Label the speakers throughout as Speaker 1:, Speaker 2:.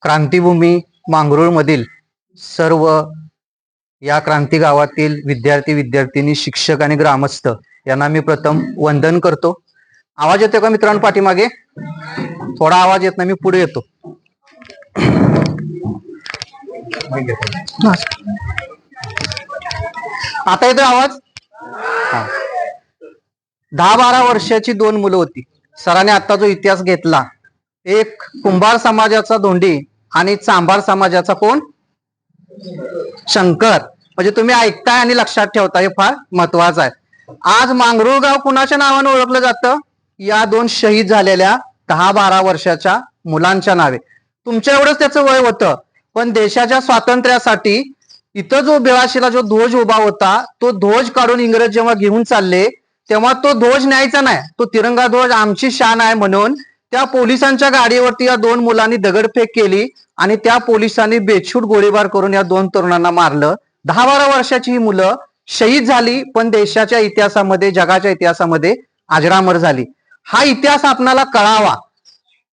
Speaker 1: क्रांतीभूमी मांगरूळमधील सर्व या क्रांती गावातील विद्यार्थी विद्यार्थिनी शिक्षक आणि ग्रामस्थ यांना मी प्रथम वंदन करतो। आवाज येतो का मित्रांनो? पाठीमागे थोडा आवाज येत नाही, मी पुढे येतो। आता येतो आवाज? 10-12 वर्षाची दोन मुलं होती। सरांनी आता जो इतिहास घेतला, एक कुंभार समाजाचा धोंडी आणि चांभार समाजाचा कोण? शंकर। म्हणजे तुम्ही ऐकताय आणि लक्षात ठेवताय, हे फार महत्वाचं आहे। आज मांगरूळ गाव कुणाच्या नावाने ओळखलं जातं? या दोन शहीद झालेल्या 10-12 वर्षाच्या मुलांच्या नावे। तुमच्या एवढंच त्याचं वय होतं, पण देशाच्या स्वातंत्र्यासाठी इथं जो 82ला जो ध्वज उभा होता, तो ध्वज काढून इंग्रज जेव्हा घेऊन चालले, तेव्हा तो ध्वज न्यायचा नाही, तो तिरंगा ध्वज आमची शान आहे म्हणून त्या पोलिसांच्या गाडीवरती या दोन मुलांनी दगडफेक केली आणि त्या पोलिसांनी बेछूट गोळीबार करून या दोन तरुणांना मारलं। 10-12 वर्षाची ही मुलं शहीद झाली, पण देशाच्या इतिहासामध्ये, जगाच्या इतिहासामध्ये अजरामर झाली। हा इतिहास आपणाला कळावा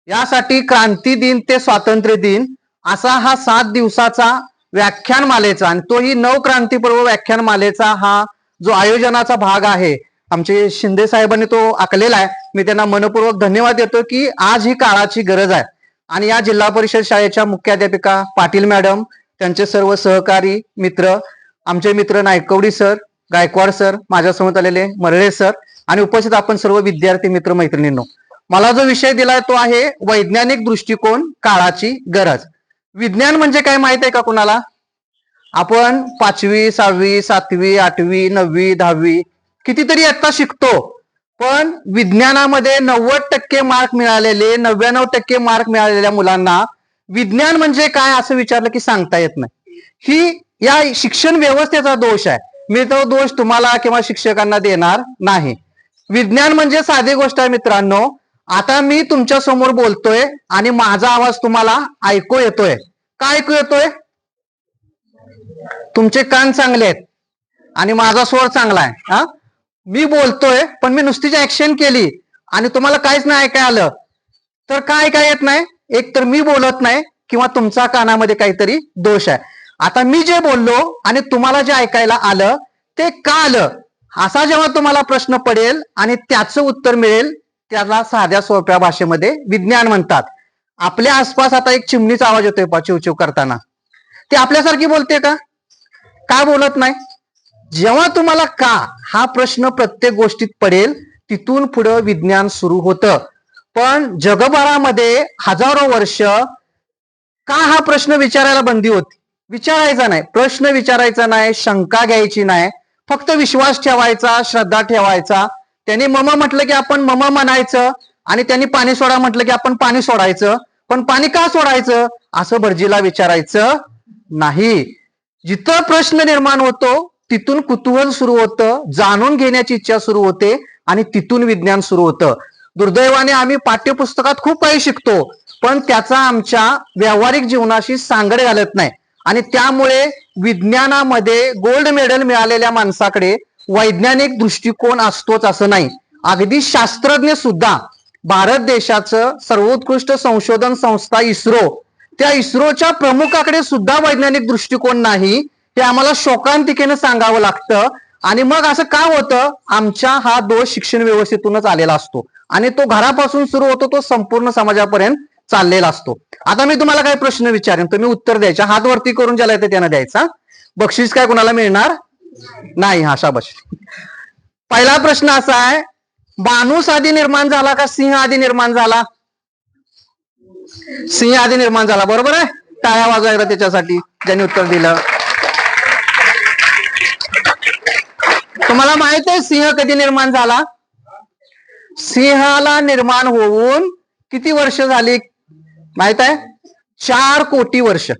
Speaker 1: यासाठी क्रांती दिन ते स्वातंत्र्य दिन असा हा 7 दिवसाचा व्याख्यानमालेचा, आणि तोही नवक्रांतीपूर्व व्याख्यानमालेचा हा जो आयोजनाचा भाग आहे, आमचे शिंदे साहेबांनी तो आखलेला आहे। मी त्यांना मनपूर्वक धन्यवाद देतो की आज ही काळाची गरज आहे। आणि या जिल्हा परिषद शाळेच्या मुख्याध्यापिका पाटील मॅडम, त्यांचे सर्व सहकारी मित्र, आमचे मित्र नायकवडी सर, गायकवाड सर, माझ्यासमोर आलेले मरळे सर आणि उपस्थित आपण सर्व विद्यार्थी मित्र मैत्रिणींनो, मला जो विषय दिलाय तो आहे वैज्ञानिक दृष्टिकोन, काळाची गरज। विज्ञान म्हणजे काय माहित आहे का कुणाला? आपण 5वी 6वी 7वी 8वी 9वी 10वी कितीतरी आता शिकतो, पण विज्ञानामध्ये 90% मार्क मिळालेले, 99% मार्क मिळालेल्या मुलांना विज्ञान म्हणजे काय असं विचारलं की सांगता येत नाही। ही या शिक्षण व्यवस्थेचा दोष आहे। मी तो दोष तुम्हाला किंवा शिक्षकांना देणार नाही। विज्ञान म्हणजे साधी गोष्ट आहे मित्रांनो। आता मी तुमच्या समोर बोलतोय आणि माझा आवाज तुम्हाला ऐकू येतोय का? ऐकू येतोय? तुमचे कान चांगले आहेत आणि माझा स्वर चांगला आहे। हा, मी बोलतोय पण मी नुसतीच ऍक्शन केली आणि तुम्हाला काहीच नाही ऐकाय आलं, तर काय येत नाही? एक तर मी बोलत नाही किंवा तुमच्या कानामध्ये काहीतरी दोष आहे। आता मी जे बोललो आणि तुम्हाला जे ऐकायला आलं ते का आलं, असा जेव्हा तुम्हाला प्रश्न पडेल आणि त्याचं उत्तर मिळेल, त्याला साध्या सोप्या भाषेमध्ये विज्ञान म्हणतात। आपल्या आसपास आता एक चिमणीचा आवाज येतोय पा, चिवचिव करताना, ते आपल्यासारखी बोलते का? का बोलत नाही? जेव्हा तुम्हाला का हा प्रश्न प्रत्येक गोष्टीत पडेल, तिथून पुढे विज्ञान सुरू होतं। पण जगभरामध्ये हजारो वर्ष का हा प्रश्न विचारायला बंदी होती? विचारायचा नाही, प्रश्न विचारायचा नाही, शंका घ्यायची नाही, फक्त विश्वास ठेवायचा, श्रद्धा ठेवायचा। त्यांनी मम म्हटलं की आपण मम म्हणायचं आणि त्यांनी पाणी सोडा म्हटलं की आपण पाणी सोडायचं। पण पाणी का सोडायचं असं भटजीला विचारायचं नाही। जिथं प्रश्न निर्माण होतो तिथून कुतूहल सुरू होतं, जाणून घेण्याची इच्छा सुरू होते आणि तिथून विज्ञान सुरू होतं। दुर्दैवाने आम्ही पाठ्यपुस्तकात खूप काही शिकतो, पण त्याचा आमच्या व्यावहारिक जीवनाशी सांगड घालत नाही आणि त्यामुळे विज्ञानामध्ये गोल्ड मेडल मिळालेल्या माणसाकडे वैज्ञानिक दृष्टिकोन असतोच असं नाही। अगदी शास्त्रज्ञ सुद्धा, भारत देशाचं सर्वोत्कृष्ट संशोधन संस्था इस्रो, त्या इस्रोच्या प्रमुखाकडे सुद्धा वैज्ञानिक दृष्टिकोन नाही, हे आम्हाला शोकांतिकेने सांगावं लागतं। आणि मग असं का होतं? आमच्या हा दोष शिक्षण व्यवस्थेतूनच आलेला असतो आणि तो घरापासून सुरू होतो, तो संपूर्ण समाजापर्यंत चाललेला असतो। आता मी तुम्हाला काही प्रश्न विचारेन, तुम्ही उत्तर द्यायचा, हात वरती करून ज्याला येते त्यानं द्यायचा, बक्षीस काय कोणाला मिळणार नाही। हा, शाबाश। पहिला प्रश्न असा आहे, माणूस आधी निर्माण झाला का सिंह आधी निर्माण झाला? सिंह आधी निर्माण झाला, बरोबर आहे। टाळ्या वाजवायला त्याच्यासाठी ज्यांनी उत्तर दिलं। तुम्हाला माहित आहे सिंह कधी निर्माण झाला? सिंहाला निर्माण होऊन किती वर्ष झाली माहित आहे? 4 कोटी वर्ष।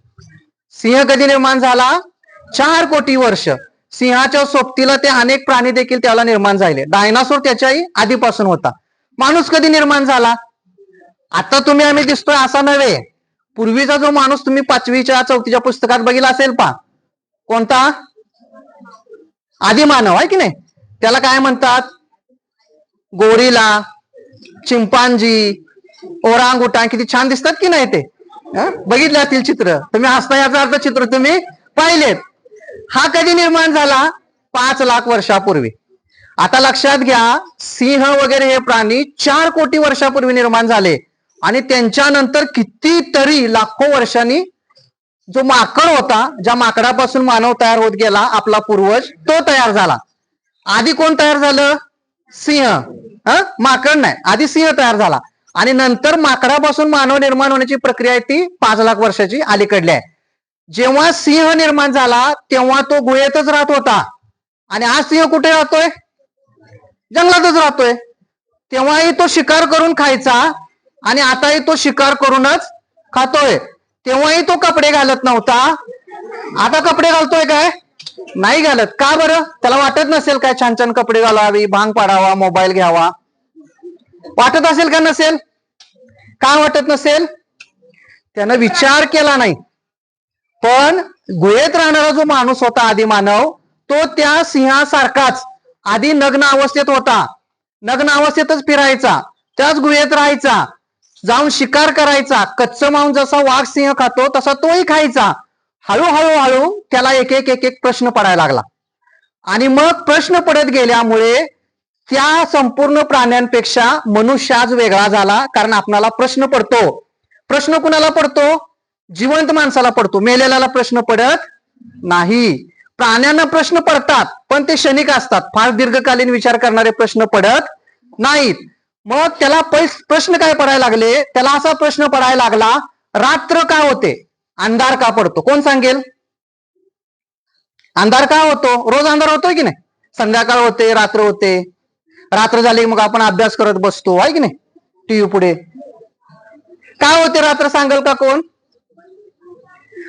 Speaker 1: सिंह कधी निर्माण झाला? 4 कोटी वर्ष। सिंहाच्या सोबतीला ते अनेक प्राणी देखील त्याला निर्माण झाले। डायनासोर त्याच्याही आधीपासून होता। माणूस कधी निर्माण झाला? आता तुम्ही आम्ही दिसतोय असा नव्हे, पूर्वीचा जो माणूस तुम्ही 5वीच्या 4थीच्या पुस्तकात बघितला असेल पा, कोणता? आदिमानव आहे की नाही? त्याला काय म्हणतात? गोरिला, चिंपांजी, ओरांगुटान, किती छान दिसतात की नाही ते? बघितले असतील चित्र तुम्ही, हसता याचा अर्थ चित्र तुम्ही पाहिलेत. हा कधी निर्माण झाला? 5 लाख वर्षापूर्वी. आता लक्षात घ्या, सिंह वगैरे हे प्राणी 4 कोटी वर्षापूर्वी निर्माण झाले आणि त्यांच्यानंतर कितीतरी लाखो वर्षांनी जो माकड होता, ज्या माकडापासून मानव तयार होत गेला, आपला पूर्वज, तो तयार झाला. आधी कोण तयार झालं? सिंह. माकड नाही, आधी सिंह तयार झाला आणि नंतर माकडापासून मानव निर्माण होण्याची प्रक्रिया आहे ती 5 लाख वर्षाची अलीकडली आहे. जेव्हा सिंह निर्माण झाला तेव्हा तो गुहेतच राहत होता आणि आज सिंह कुठे राहतोय? जंगलातच राहतोय. तेव्हाही तो शिकार करून खायचा आणि आताही तो शिकार करूनच खातोय. तेव्हाही तो कपडे घालत नव्हता, आता कपडे घालतोय काय? नाही घालत. का बरं? त्याला वाटत नसेल काय छान छान कपडे घालावी, भांग पाडावा, मोबाईल घ्यावा? वाटत असेल का नसेल? का वाटत नसेल? त्यानं विचार केला नाही. पण गुहेत राहणारा जो माणूस होता आधी मानव, तो त्या सिंहासारखाच आधी नग्न अवस्थेत होता. नग्न अवस्थेतच फिरायचा, त्याच गुहेत राहायचा, जाऊन शिकार करायचा. कच्चं मांस जसा वाघ सिंह खातो तसा तोही खायचा. हळूहळू त्याला एक एक प्रश्न पडायला लागला आणि मग प्रश्न पडत गेल्यामुळे त्या संपूर्ण प्राण्यांपेक्षा मनुष्य आज वेगळा झाला. कारण आपणाला प्रश्न पडतो. प्रश्न कुणाला पडतो? जिवंत माणसाला पडतो, मेलेल्याला प्रश्न पडत नाही. प्राण्यांना प्रश्न पडतात पण ते क्षणिक असतात, फार दीर्घकालीन विचार करणारे प्रश्न पडत नाहीत. मग त्याला प्रश्न काय पडायला लागले? त्याला असा प्रश्न पडायला लागला, रात्र का होते? अंधार का पडतो? कोण सांगेल? अंधार का होतो? रोज अंधार होतोय की नाही? संध्याकाळ होते, रात्र होते. रात्र झाली मग आपण अभ्यास करत बसतो, आहे की नाही, टीव्ही पुढे. का होते रात्र? सांगेल का कोण?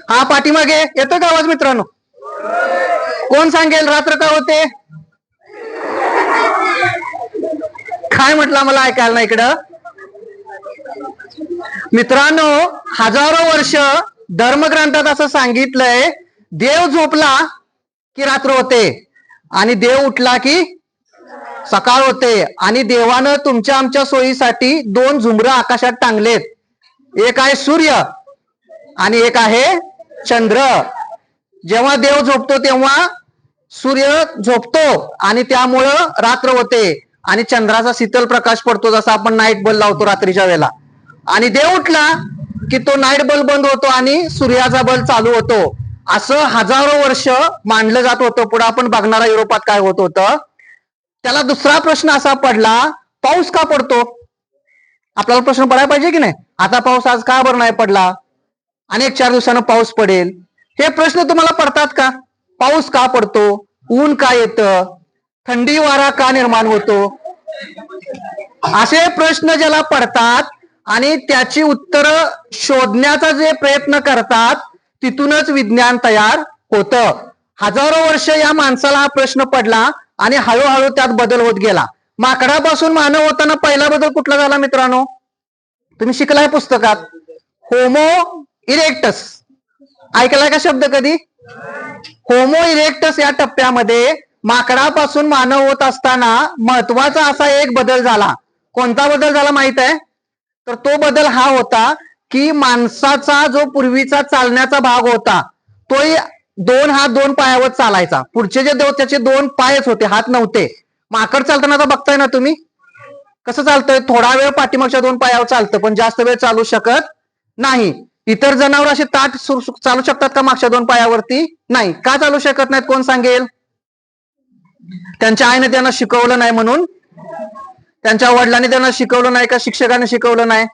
Speaker 1: हा पाठीमागे येतो का आवाज मित्रांनो? कोण सांगेल रात्र का होते? काय म्हटलं मला ऐकायला ना इकडं? मित्रांनो, हजारो वर्ष धर्मग्रंथात असं सांगितलंय, देव झोपला की रात्र होते आणि देव उठला की सकाळ होते. आणि देवानं तुमच्या आमच्या सोयीसाठी 2 झुंबरं आकाशात टांगलेत. एक आहे सूर्य आणि एक आहे चंद्र. जेव्हा देव झोपतो तेव्हा सूर्य झोपतो आणि त्यामुळं रात्र होते आणि चंद्राचा शीतल प्रकाश पडतो, जसा आपण नाईट बल्ब लावतो रात्रीच्या वेळेला. आणि देव उठला की तो नाईट बल्ब बंद होतो आणि सूर्याचा बल्ब चालू होतो. असं हजारो वर्ष मांडलं जात होतं. पुढे आपण बघणारा युरोपात काय होत होतं. त्याला दुसरा प्रश्न असा पडला, पाऊस का पडतो? आपल्याला प्रश्न पडायला पाहिजे की नाही? आता पाऊस आज का बरं नाही पडला? अनेक 4 दिवसानं पाऊस पडेल. हे प्रश्न तुम्हाला पडतात का? पाऊस का पडतो? ऊन का येतं? थंडी वारा का निर्माण होतो? असे प्रश्न ज्याला पडतात आणि त्याची उत्तरं शोधण्याचा जे प्रयत्न करतात, तिथूनच विज्ञान तयार होतं. हजारो वर्ष या माणसाला हा प्रश्न पडला आणि हळूहळू त्यात बदल होत गेला. माकडापासून मानव होताना पहिला बदल कुठला झाला मित्रांनो? तुम्ही शिकलाय पुस्तकात, होमो इरेक्टस. ऐकलाय का शब्द कधी? होमो इरेक्टस या टप्प्यामध्ये माकडापासून मानव होत असताना महत्वाचा असा एक बदल झाला. कोणता बदल झाला माहित आहे? तर तो बदल हा होता की माणसाचा जो पूर्वीचा चालण्याचा भाग होता, तोही 2 हात 2 पायावर चालायचा. पुढचे जे त्याचे 2 पायच होते, हात नव्हते. माकड चालताना आता बघताय ना तुम्ही कसं चालतंय? थोडा वेळ पाठीमागच्या 2 पायावर चालतं पण जास्त वेळ चालू शकत नाही. इतर जनावर असे ताट चालू शकतात का मागच्या 2 पायावरती? नाही. का चालू शकत नाहीत? कोण सांगेल? त्यांच्या आईने त्यांना शिकवलं नाही म्हणून? त्यांच्या वडिलांनी त्यांना शिकवलं नाही का? शिक्षकांनी शिकवलं नाही?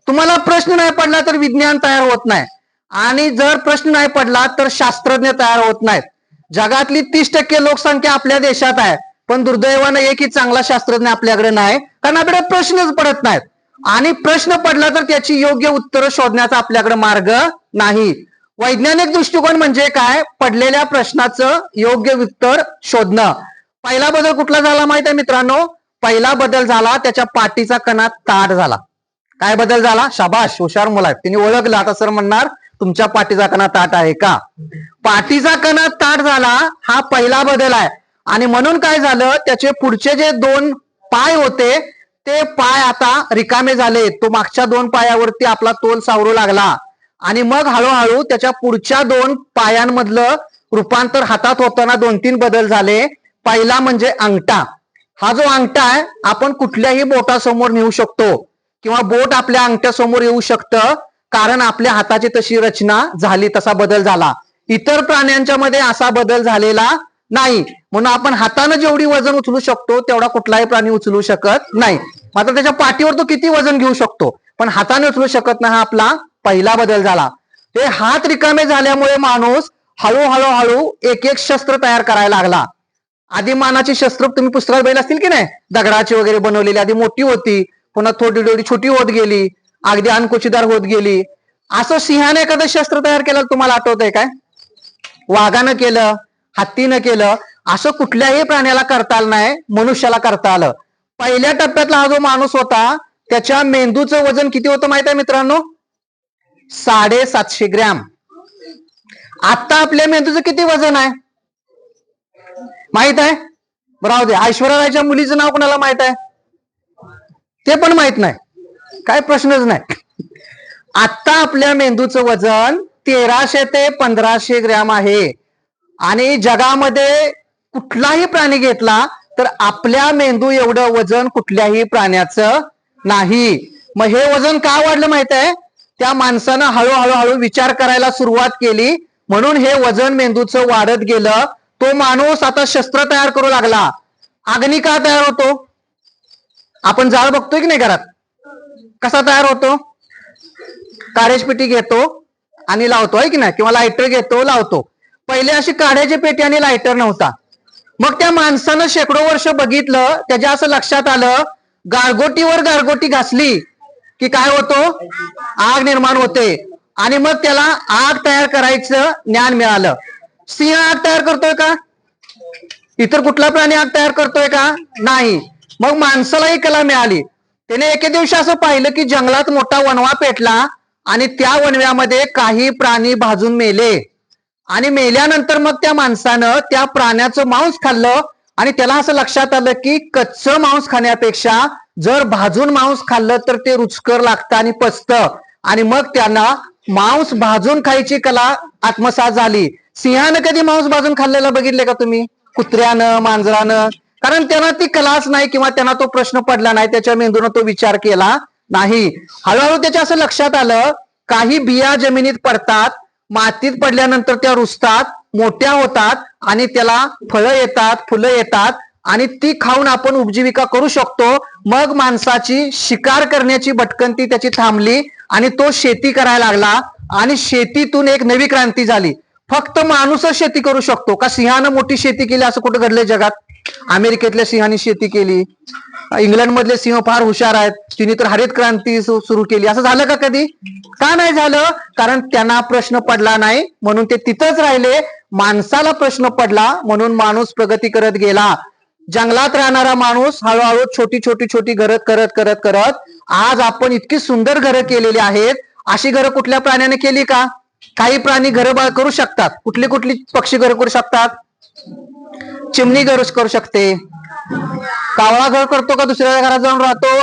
Speaker 1: तुम्हाला प्रश्न नाही पडला तर विज्ञान तयार होत नाही आणि जर प्रश्न नाही पडला तर शास्त्रज्ञ तयार होत नाहीत. जगातली 30% लोकसंख्या आपल्या देशात आहे पण दुर्दैवानं एकही चांगला शास्त्रज्ञ आपल्याकडे नाही, कारण आपल्याकडे प्रश्नच पडत नाहीत. आणि प्रश्न पडला तर त्याची योग्य उत्तर शोधण्याचा आपल्याकडे मार्ग नाही. वैज्ञानिक दृष्टिकोन म्हणजे काय? पडलेल्या प्रश्नाचं योग्य उत्तर शोधणं. पहिला बदल कुठला झाला माहित आहे मित्रांनो? पहिला बदल झाला त्याच्या पाठीचा कणा ताठ झाला. काय बदल झाला? शाबाश, हुशार मुलं आहेत. तिने ओळखलं. आता सर म्हणणार तुमच्या पाठीचा कणा ताठ आहे का? पाठीचा कणा ताठ झाला हा पहिला बदल आहे. आणि म्हणून काय झालं, त्याचे पुढचे जे 2 पाय होते ते पाय आता रिकामे झाले. तो मागच्या 2 पायावरती आपला तोल सावरू लागला. आणि मग हळूहळू त्याच्या पुढच्या 2 पायांमधलं रूपांतर हातात होताना 2-3 बदल झाले. पहिला म्हणजे अंगठा. हा जो अंगठा आहे आपण कुठल्याही बोटासमोर नेऊ शकतो किंवा बोट आपल्या अंगठ्यासमोर येऊ शकतं, कारण आपल्या हाताची तशी रचना झाली, तसा बदल झाला. इतर प्राण्यांच्या मध्ये असा बदल झालेला नाही, म्हणून आपण हाताने जेवढी वजन उचलू शकतो तेवढा कुठलाही प्राणी उचलू शकत नाही. मात्र त्याच्या पाठीवर तो किती वजन घेऊ शकतो, पण हाताने उचलू शकत नाही. हा आपला पहिला बदल झाला. ते हात रिकामे झाल्यामुळे माणूस हळूहळू एक एक शस्त्र तयार करायला लागला. आदिमानाची शस्त्र तुम्ही पुस्तकात बघितली असतील की नाही, दगडाची वगैरे बनवलेली. आधी मोठी होती, पुन्हा थोडी थोडी छोटी होत गेली, अगदी अणकुचीदार होत गेली. असं सिंहाने एखादं शस्त्र तयार केलं तुम्हाला आठवतंय काय? वाघानं केलं, हत्तीनं केलं. असं कुठल्याही प्राण्याला करता आलं नाही, मनुष्याला करता आलं. पहिल्या टप्प्यातला हा जो माणूस होता त्याच्या मेंदूचं वजन किती होतं माहित आहे मित्रांनो? 750 ग्रॅम. आता आपल्या मेंदूचं किती वजन आहे माहित आहे? राहू दे, ऐश्वर्या रायच्या मुलीचं नाव कोणाला माहित आहे? ते पण माहित नाही, काय प्रश्नच नाही. आता आपल्या मेंदूचं वजन 1300 ते 1500 ग्रॅम आहे. आणि जगामध्ये कुठलाही प्राणी घेतला तर आपल्या मेंदू एवढं वजन कुठल्याही प्राण्याचं नाही. मग हे वजन का वाढलं माहित आहे? त्या माणसानं हळूहळू विचार करायला सुरुवात केली, म्हणून हे वजन मेंदूचं वाढत गेलं. तो माणूस आता शस्त्र तयार करू लागला. अग्नी का तयार होतो? आपण जाळ बघतोय की नाही घरात, कसा तयार होतो? काड्याची पेटी घेतो आणि लावतो, आहे की नाही, किंवा लायटर घेतो लावतो. पहिले अशी काड्याची पेटी आणि लायटर नव्हता. मग त्या माणसानं शेकडो वर्ष बघितलं, त्याच्या असं लक्षात आलं, गारगोटीवर गारगोटी घासली की काय होतो? आग निर्माण होते. आणि मग त्याला आग तयार करायचं ज्ञान मिळालं. सिंह आग तयार करतोय का? इतर कुठला प्राणी आग तयार करतोय का? नाही. मग माणसालाही कला मिळाली. त्याने एके दिवशी असं पाहिलं की जंगलात मोठा वणवा पेटला आणि त्या वणव्यामध्ये काही प्राणी भाजून मेले. आणि मेल्यानंतर मग त्या माणसानं त्या प्राण्याचं मांस खाल्लं आणि त्याला असं लक्षात आलं की कच्चं मांस खाण्यापेक्षा जर भाजून मांस खाल्लं तर ते रुचकर लागतं आणि पचतं. आणि मग त्यांना मांस भाजून खायची कला आत्मसात झाली. सिंहानं कधी मांस भाजून खाल्लेलं बघितले का तुम्ही? कुत्र्यानं, मांजरानं? कारण त्यांना ती कलाच नाही किंवा त्यांना तो प्रश्न पडला नाही, त्याच्या मेंदूनं तो विचार केला नाही. हळूहळू त्याच्या असं लक्षात आलं, काही बिया जमिनीत पडतात, मातीत पडल्यानंतर त्या रुजतात, मोठ्या होतात आणि त्याला फळं येतात, फुलं येतात आणि ती खाऊन आपण उपजीविका करू शकतो. मग माणसाची शिकार करण्याची भटकंती त्याची थांबली आणि तो शेती करायला लागला आणि शेतीतून एक नवी क्रांती झाली. फक्त माणूसच शेती करू शकतो का? सिंहानं मोठी शेती केली असं कुठं घडलंय जगात? अमेरिकेतल्या सिंहाने शेती केली, इंग्लंड मधले सिंह फार हुशार आहेत, तिने तर हरित क्रांती सुरू केली. असं झालं का कधी? का नाही झालं? कारण त्यांना प्रश्न पडला नाही म्हणून ते तिथंच राहिले. माणसाला प्रश्न पडला म्हणून माणूस प्रगती करत गेला. जंगलात राहणारा माणूस हळूहळू छोटी छोटी छोटी घरं करत करत करत आज आपण इतकी सुंदर घरं केलेली आहेत. अशी घरं कुठल्या प्राण्याने केली का? काही प्राणी घरं करू शकतात. कुठली कुठली पक्षी घरं करू शकतात? चिमणी घर करू शकते. कावळा घर करतो का? दुसऱ्या घरात जाऊन राहतो.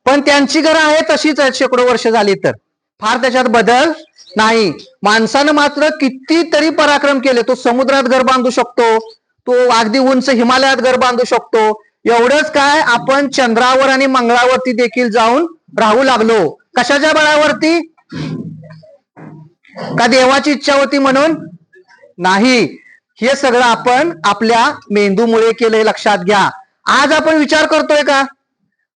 Speaker 1: पण त्यांची घरं आहे तशीच आहेत शेकडो वर्ष झाली, तर फार त्याच्यात बदल नाही. माणसानं मात्र कितीतरी पराक्रम केले. तो समुद्रात घर बांधू शकतो, तो अगदी उंच हिमालयात घर बांधू शकतो. एवढंच काय, आपण चंद्रावर आणि मंगळावरती देखील जाऊन राहू लागलो. कशाच्या बळावरती? का देवाची इच्छा होती म्हणून? नाही. हे सगळं आपण आपल्या मेंदूमुळे केलंय, लक्षात घ्या. आज आपण विचार करतोय का?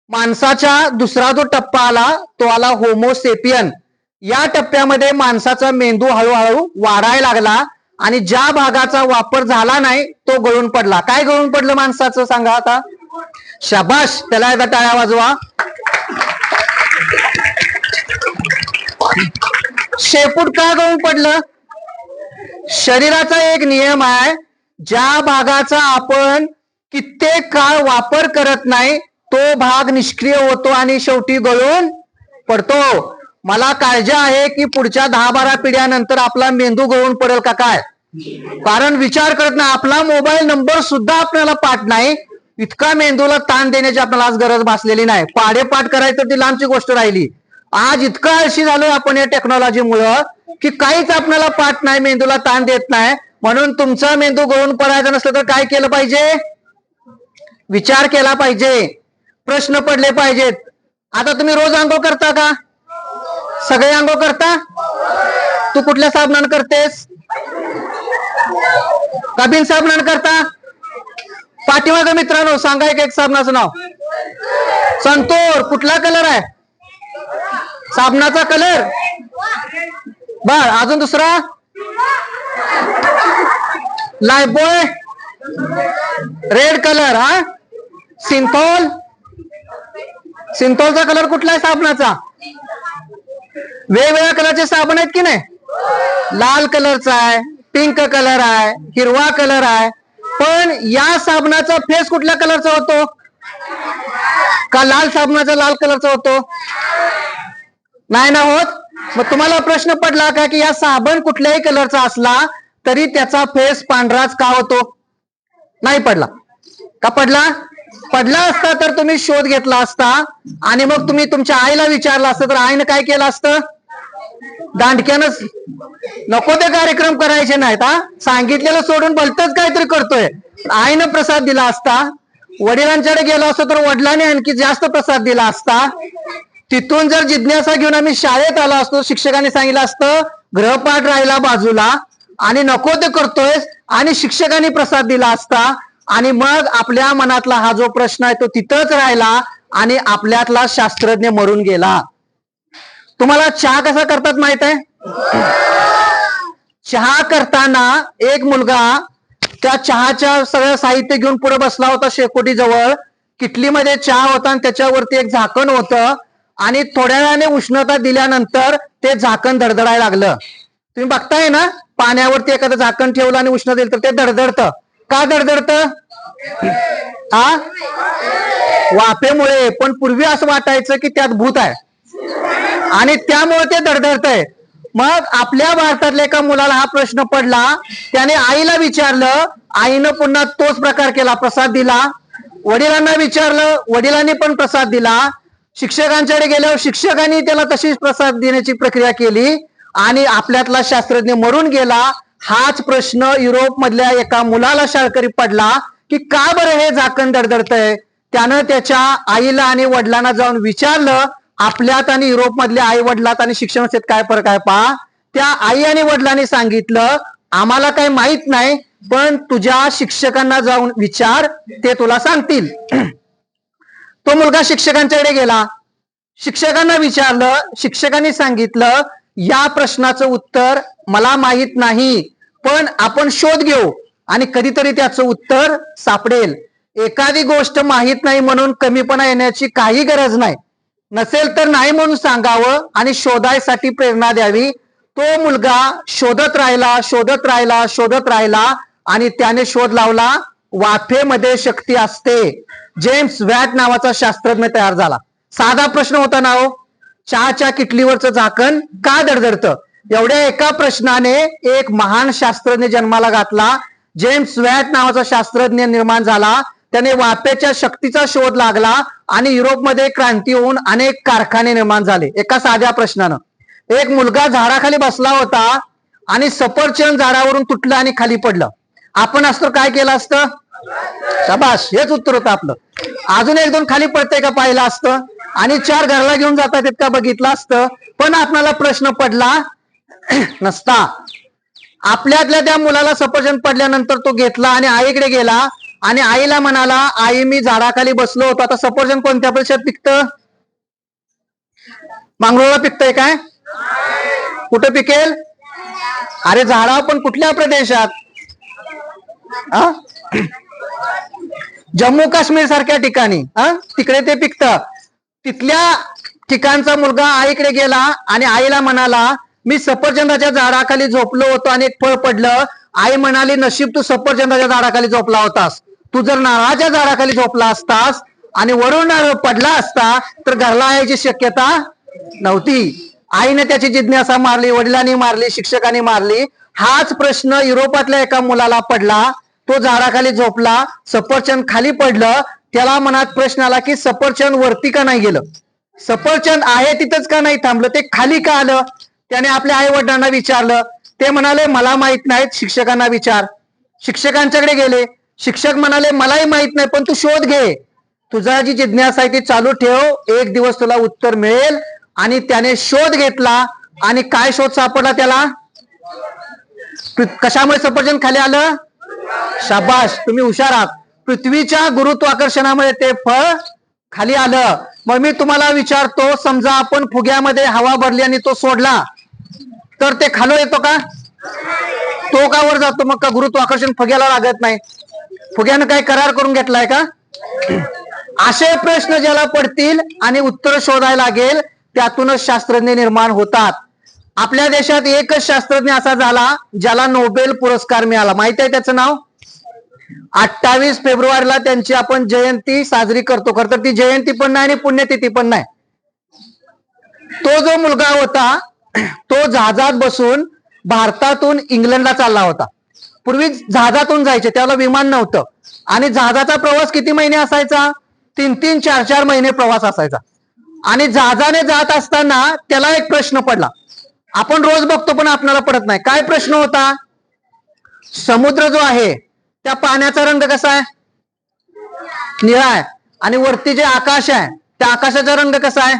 Speaker 1: माणसाचा दुसरा जो टप्पा आला तो आला होमोसेपियन. या टप्प्यामध्ये माणसाचा मेंदू हळूहळू वाढायला लागला आणि ज्या भागाचा वापर झाला नाही तो गळून पडला. काय गळून पडलं माणसाचं सांगा आता? शाबाश, त्याला एकदा टाळ्या वाजवा. शेपूट का गळून पडलं? शरीराचा एक नियम आहे, ज्या भागाचा आपण कित्येक काळ वापर करत नाही तो भाग निष्क्रिय होतो आणि शेवटी गळून पडतो. मला काळजी आहे की पुढच्या 10-12 पिढ्यानंतर आपला मेंदू गळून पडेल का काय? कारण विचार करत नाही. आपला मोबाईल नंबर सुद्धा आपल्याला पाठ नाही. इतका मेंदूला ताण देण्याची आपल्याला आज गरज भासलेली नाही. पाढे पाठ करायचं ती लांबची गोष्ट राहिली. आज इतकं आळशी झालोय आपण या टेक्नॉलॉजीमुळं की काहीच आपल्याला पाठ नाही, मेंदूला ताण देत नाही. म्हणून तुमचा मेंदू गळून पडायचा नसलं तर काय केलं पाहिजे? विचार केला पाहिजे, प्रश्न पडले पाहिजेत. आता तुम्ही रोज आंघोळ करता का? सगळे आंघोळ करता? तू कुठल्या साबणानं करतेस? का बिन साबणानं करता? पाठीमागं मित्रांनो सांगा एक साबणाचं नाव. संतूर. कुठला कलर आहे साबणाचा? कलर बर. अजून दुसरा? Lifebuoy red colour. हा सिंथॉल. सिंथॉलचा कलर कुठला आहे साबणाचा? वेगवेगळ्या कलरचे साबण आहेत की नाही? लाल कलरचा आहे, पिंक कलर आहे, हिरवा कलर आहे. पण या साबणाचा फेस कुठल्या कलरचा होतो? का लाल साबणाचा लाल कलरचा होतो? नाही ना होत. मग तुम्हाला प्रश्न पडला का की या साबण कुठल्याही कलरचा असला तरी त्याचा फेस पांढराच का होतो? नाही पडला. का पडला? पडला असता तर तुम्ही शोध घेतला असता आणि मग तुम्ही तुमच्या आईला विचारलं असतं तर आईनं काय केलं असतं? दांडक्यानं नको ते कार्यक्रम करायचे नाहीत. हा सांगितलेलं सोडून भलतच काहीतरी करतोय. आईनं प्रसाद दिला असता, वडिलांच्याकडे गेलो असतो तर वडिलांनी आणखी जास्त प्रसाद दिला असता. तिथून जर जिज्ञासा घेऊन आम्ही शाळेत आलो असतो, शिक्षकांनी सांगितलं असतं गृहपाठ राहिला बाजूला आणि नको ते करतोय, आणि शिक्षकांनी प्रसाद दिला असता. आणि मग आपल्या मनातला हा जो प्रश्न आहे तो तिथंच राहिला आणि आपल्यातला शास्त्रज्ञ मरून गेला. तुम्हाला चहा कसा करतात माहित आहे? चहा करताना एक मुलगा त्या चहाच्या सगळं साहित्य घेऊन पुढे बसला होता शेकोटी जवळ. किटलीमध्ये चहा होता आणि त्याच्यावरती एक झाकण होतं आणि थोड्या वेळाने उष्णता दिल्यानंतर ते झाकण धडधडायला लागलं. तुम्ही बघताय ना, पाण्यावरती एखादं झाकण ठेवलं आणि उष्णता दिली तर ते धडधडतं. का धडधडतं? हा वाफेमुळे. पण पूर्वी असं वाटायचं की त्यात भूत आहे आणि त्यामुळे ते धडधडतंय. मग आपल्या भारतातल्या एका मुलाला हा प्रश्न पडला, त्याने आईला विचारलं, आईनं पुन्हा तोच प्रकार केला, प्रसाद दिला. वडिलांना विचारलं, वडिलांनी पण प्रसाद दिला. शिक्षकांच्याकडे गेल्यावर शिक्षकांनी त्याला तशीच प्रसाद देण्याची प्रक्रिया केली आणि आपल्यातला शास्त्रज्ञ मरून गेला. हाच प्रश्न युरोप मधल्या एका मुलाला शाळकरी पडला की का बरं हे झाकण धडधडतंय. त्यानं त्याच्या आईला आणि वडिलांना जाऊन विचारलं, आपल्यात आणि युरोप मधल्या आई वडिलात आणि शिक्षण व्यवस्थेत काय फरक आहे पहा. त्या आई आणि वडिलांनी सांगितलं, आम्हाला काही माहित नाही, पण तुझ्या शिक्षकांना जाऊन विचार, ते तुला सांगतील. तो मुलगा शिक्षकांच्याकडे गेला, शिक्षकांना विचारलं, शिक्षकांनी सांगितलं या प्रश्नाचं उत्तर मला माहित नाही, पण आपण शोध घेऊ आणि कधीतरी त्याचं उत्तर सापडेल. एखादी गोष्ट माहित नाही म्हणून कमीपणा येण्याची काही गरज नाही. नसेल तर नाही म्हणून सांगावं आणि शोधायसाठी प्रेरणा द्यावी. तो मुलगा शोधत राहिला, शोधत राहिला, शोधत राहिला आणि त्याने शोध लावला, वाफेमध्ये शक्ती असते. जेम्स वॅट नावाचा शास्त्रज्ञ तयार झाला. साधा प्रश्न होता ना हो, चहाच्या किटलीवरचं झाकण का धडधडतं? एवढ्या एका प्रश्नाने एक महान शास्त्रज्ञ जन्माला घातला. जेम्स वॅट नावाचा शास्त्रज्ञ निर्माण झाला. त्याने वाफेच्या शक्तीचा शोध लागला आणि युरोपमध्ये क्रांती होऊन अनेक कारखाने निर्माण झाले एका साध्या प्रश्नानं. एक मुलगा झाडाखाली बसला होता आणि सफरचंद झाडावरून तुटलं आणि खाली पडलं. आपण असतो काय केलं असतं? शाबास, हेच उत्तर होतं आपलं. अजून एक दोन खाली पडतंय का पाहिलं असतं आणि चार घरला घेऊन जातात इतका बघितलं असतं, पण आपल्याला प्रश्न पडला नसता. आपल्यातल्या त्या मुलाला सफरचंद पडल्यानंतर तो घेतला आणि आईकडे गेला आणि आईला म्हणाला, आई मी झाडाखाली बसलो होतो, आता सफरचंद कोणत्या प्रदेशात पिकतं? मंगळूरला पिकतंय काय? कुठं पिकेल? अरे झाडा पण कुठल्या प्रदेशात? जम्मू काश्मीर सारख्या ठिकाणी तिकडे ते पिकतं. तिथल्या ठिकाणचा मुलगा आईकडे गेला आणि आईला म्हणाला, मी सफरचंदाच्या झाडाखाली झोपलो होतो आणि एक फळ पडलं. आई म्हणाली, नशीब तू सफरचंदाच्या झाडाखाली झोपला होतास. तू जर नारळाच्या झाडाखाली झोपला असतास आणि वरून नारळ पडला असता तर घरला यायची शक्यता नव्हती. आईने त्याची जिज्ञासा मारली, वडिलांनी मारली, शिक्षकांनी मारली. हाच प्रश्न युरोपातल्या एका मुलाला पडला. तो झाडाखाली झोपला, सफरचंद खाली पडलं. त्याला मनात प्रश्न आला की सफरचंद वरती का नाही गेलं? सफरचंद आहे तिथंच का नाही थांबलं, ते खाली का आलं? त्याने आपल्या आई वडिलांना विचारलं, ते म्हणाले मला माहित नाहीत, शिक्षकांना विचार. शिक्षकांच्याकडे गेले, शिक्षक म्हणाले मलाही माहित नाही, पण तू शोध घे, तुझा जी जिज्ञासा आहे ती चालू ठेव, एक दिवस तुला उत्तर मिळेल. आणि त्याने शोध घेतला, आणि काय शोध सापडला त्याला? कशामुळे सफरचंद खाली आलं? शाबाश, तुम्ही हुशार आहात. पृथ्वीच्या गुरुत्वाकर्षणामुळे ते फळ खाली आलं. मग मी तुम्हाला विचारतो, समजा आपण फुग्यामध्ये हवा भरली आणि तो सोडला, तर ते खाली येतो का? तो का वर जातो? मग का गुरुत्वाकर्षण फुग्याला लागत नाही? फुग्यानं काय करार करून घेतलाय का? असे प्रश्न ज्याला पडतील आणि उत्तर शोधायला लागेल, त्यातूनच शास्त्रज्ञ निर्माण होतात. आपल्या देशात एकच शास्त्रज्ञ असा झाला ज्याला नोबेल पुरस्कार मिळाला. माहिती आहे त्याचं नाव? 28 फेब्रुवारीला त्यांची आपण जयंती साजरी करतो. खरं तर ती जयंती पण नाही आणि पुण्यतिथी पण नाही. तो जो मुलगा होता तो जहाजात बसून भारतातून इंग्लंडला चालला होता. पूर्वी जहाजातून जायचे, त्याला विमान नव्हतं, आणि जहाजाचा प्रवास किती महिने असायचा? 3-3, 4-4 महिने प्रवास असायचा. आणि जहाजाने जात असताना त्याला एक प्रश्न पडला, आपण रोज बघतो पण आपल्याला पडत नाही. काय प्रश्न होता? समुद्र जो आहे त्या पाण्याचा रंग कसा आहे? निळा आहे. आणि वरती जे आकाश आहे त्या आकाशाचा रंग कसा आहे?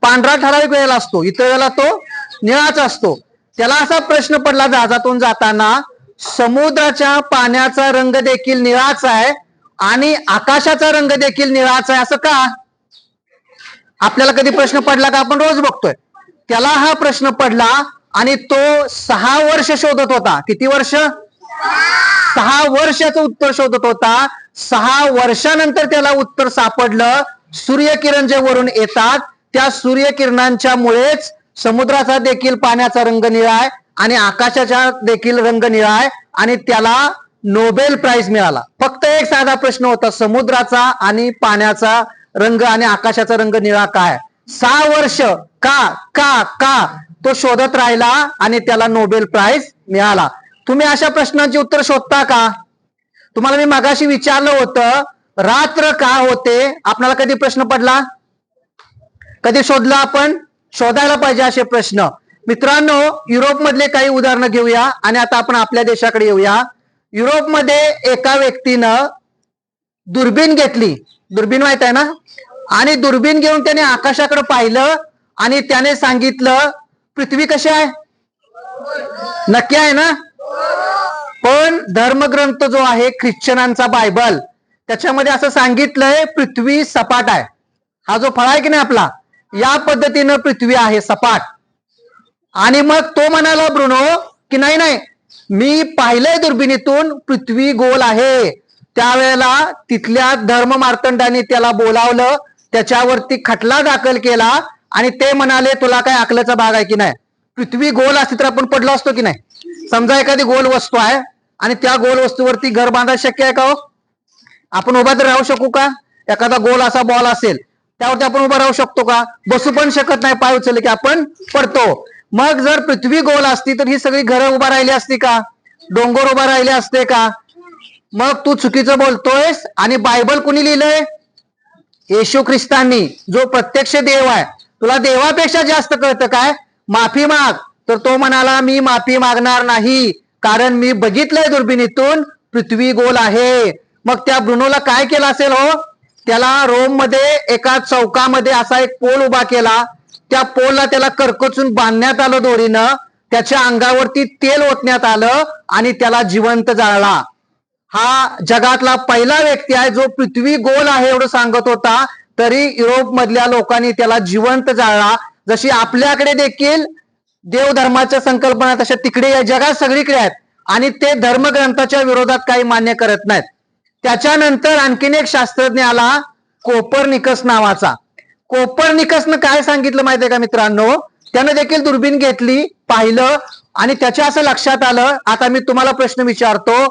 Speaker 1: पांढरा ठराविक वेळेला असतो, इतर वेळेला तो निळाच असतो. त्याला असा प्रश्न पडला जहाजातून जाताना, समुद्राच्या पाण्याचा रंग देखील निळाच आहे आणि आकाशाचा रंग देखील निळाच आहे, असं का? आपल्याला कधी प्रश्न पडला का? आपण रोज बघतोय. त्याला हा प्रश्न पडला आणि तो 6 वर्ष शोधत होता. किती वर्ष? 6 वर्षाचं उत्तर शोधत होता. 6 वर्षानंतर त्याला उत्तर सापडलं. सूर्यकिरण जे वरून येतात त्या सूर्यकिरणांच्या मुळेच समुद्राचा देखील पाण्याचा रंग निळा आहे आणि आकाशाचा देखील रंग निळा आहे, आणि त्याला नोबेल प्राइज मिळाला. फक्त एक साधा प्रश्न होता, समुद्राचा आणि पाण्याचा रंग आणि आकाशाचा रंग निळा काय? 6 वर्ष का का का तो शोधत राहिला आणि त्याला नोबेल प्राइज मिळाला. तुम्ही अशा प्रश्नांची उत्तर शोधता का? तुम्हाला मी मगाशी विचारलं होतं, रात्र का होते? आपल्याला कधी प्रश्न पडला? कधी शोधला? आपण शोधायला पाहिजे असे प्रश्न. मित्रांनो, युरोप मधले काही उदाहरणं घेऊया आणि आता आपण आपल्या देशाकडे येऊया. युरोपमध्ये एका व्यक्तीनं दुर्बीण घेतली, दुर्बीण माहित आहे ना, आणि दुर्बीण घेऊन त्याने आकाशाकडे पाहिलं आणि त्याने सांगितलं पृथ्वी कशी आहे? नक्की आहे ना? पण धर्मग्रंथ जो आहे ख्रिश्चनांचा बायबल, त्याच्यामध्ये असं सांगितलंय पृथ्वी सपाट आहे. हा जो फळा आहे की नाही आपला, या पद्धतीनं पृथ्वी आहे सपाट. आणि मग तो म्हणाला ब्रुनो की नाही नाही, मी पाहिलंय दुर्बिणीतून पृथ्वी गोल आहे. त्यावेळेला तिथल्या धर्म मार्तंडाने त्याला बोलावलं, त्याच्यावरती खटला दाखल केला आणि ते म्हणाले तुला काय अकलेचा भाग आहे की नाही? पृथ्वी गोल असती तर आपण पडलो असतो की नाही? समजा एखादी गोल वस्तू आहे आणि त्या गोल वस्तूवरती घर बांधायला शक्य आहे का हो? आपण उभा तर राहू शकू का? एखादा गोल असा बॉल असेल त्यावरती आपण उभा राहू शकतो का? बसू पण शकत नाही, पाय उचलले की आपण पडतो. मग जर पृथ्वी गोल असती तर ही सगळी घरं उभा राहिली असती का? डोंगर उभा राहिले असते का? मग तू चुकीचं बोलतोयस. आणि बायबल कुणी लिहिलंय? येशू ख्रिस्तांनी, जो प्रत्यक्ष देव आहे. तुला देवापेक्षा जास्त कळतं काय? माफी माग. तर तो म्हणाला मी माफी मागणार नाही, कारण मी बघितलंय दुर्बिणीतून पृथ्वी गोल आहे. मग त्या ब्रुनोला काय केलं असेल हो? त्याला रोम मध्ये एका चौकामध्ये असा एक पोल उभा केला. त्या पोलला त्याला करकचून बांधण्यात आलं दोरीनं, त्याच्या अंगावरती तेल ओतण्यात आलं आणि त्याला जिवंत जाळला. हा जगातला पहिला व्यक्ती आहे जो पृथ्वी गोल आहे एवढं सांगत होता, तरी युरोप मधल्या लोकांनी त्याला जिवंत जाळला. जशी आपल्याकडे देखील देव धर्माच्या संकल्पना तशा तिकडे या जगात सगळीकडे आहेत आणि ते धर्मग्रंथाच्या विरोधात काही मान्य करत नाहीत. त्याच्यानंतर आणखीन एक शास्त्रज्ञ आला, कोपर्निकस नावाचा. कोपर्निकसनं काय सांगितलं माहितीये का मित्रांनो? त्यानं देखील दुर्बीण घेतली, पाहिलं आणि त्याच्या असं लक्षात आलं. आता मी तुम्हाला प्रश्न विचारतो,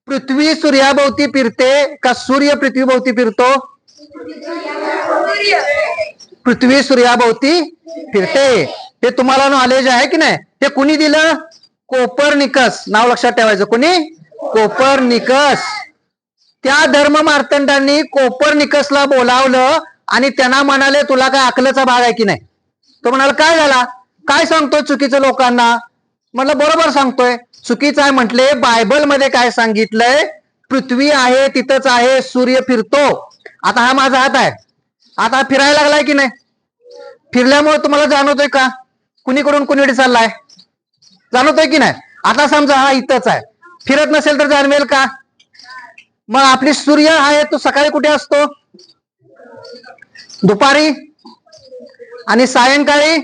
Speaker 1: पृथ्वी सूर्याभोवती फिरते का सूर्य पृथ्वीभोवती फिरतो? पृथ्वी सूर्याभोवती फिरते. हे तुम्हाला नॉलेज आहे की नाही? ते कुणी दिलं? कोपर्निकस. नाव लक्षात ठेवायचं. कुणी? कोपर्निकस. त्या धर्म मार्तंडांनी कोपर्निकसला बोलावलं आणि त्यांना म्हणाले तुला काय अकलेचा भाग आहे की नाही. तो म्हणाला काय झाला, काय सांगतोय चुकीचं लोकांना. म्हटलं बरोबर सांगतोय. चुकीचं आहे म्हटले. बायबलमध्ये काय सांगितलंय, पृथ्वी आहे तिथंच आहे, सूर्य फिरतो. आता हा माझा हात आहे, आता फिरायला लागलाय की नाही. फिरल्यामुळे तुम्हाला जाणवतोय का कुणीकडून कुणीकडे चाललाय, जाणवतोय की नाही. आता समजा हा इथंच आहे, फिरत नसेल तर जाणवेल का. मग आपली सूर्य आहे तो सकाळी कुठे असतो, दुपारी, आणि सायंकाळी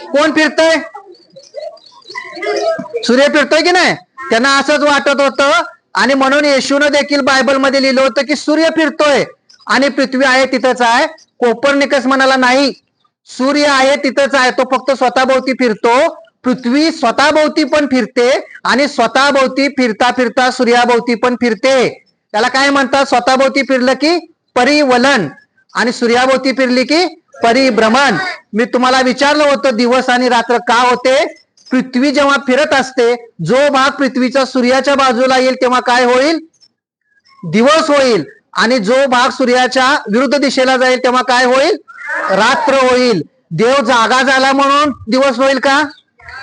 Speaker 1: कोण फिरतोय, सूर्य फिरतोय की नाही. त्यांना असंच वाटत होतं आणि म्हणून येशूनं देखील बायबलमध्ये लिहिलं होतं की सूर्य फिरतोय आणि पृथ्वी आहे तिथंच आहे. कोपर्निकस म्हणाला नाही, सूर्य आहे तिथंच आहे, तो फक्त स्वतःभोवती फिरतो. पृथ्वी स्वतःभोवती पण फिरते आणि स्वतःभोवती फिरता फिरता सूर्याभोवती पण फिरते. त्याला काय म्हणतात, स्वतःभोवती फिरलं की परिवलन आणि सूर्याभोवती फिरली की परिभ्रमण. मी तुम्हाला विचारलं होतं दिवस आणि रात्र का होते. पृथ्वी जेव्हा फिरत असते, जो भाग पृथ्वीच्या सूर्याच्या बाजूला येईल तेव्हा काय होईल, दिवस होईल. आणि जो भाग सूर्याच्या विरुद्ध दिशेला जाईल तेव्हा काय होईल, रात्र होईल. देव जागा झाला म्हणून दिवस होईल का,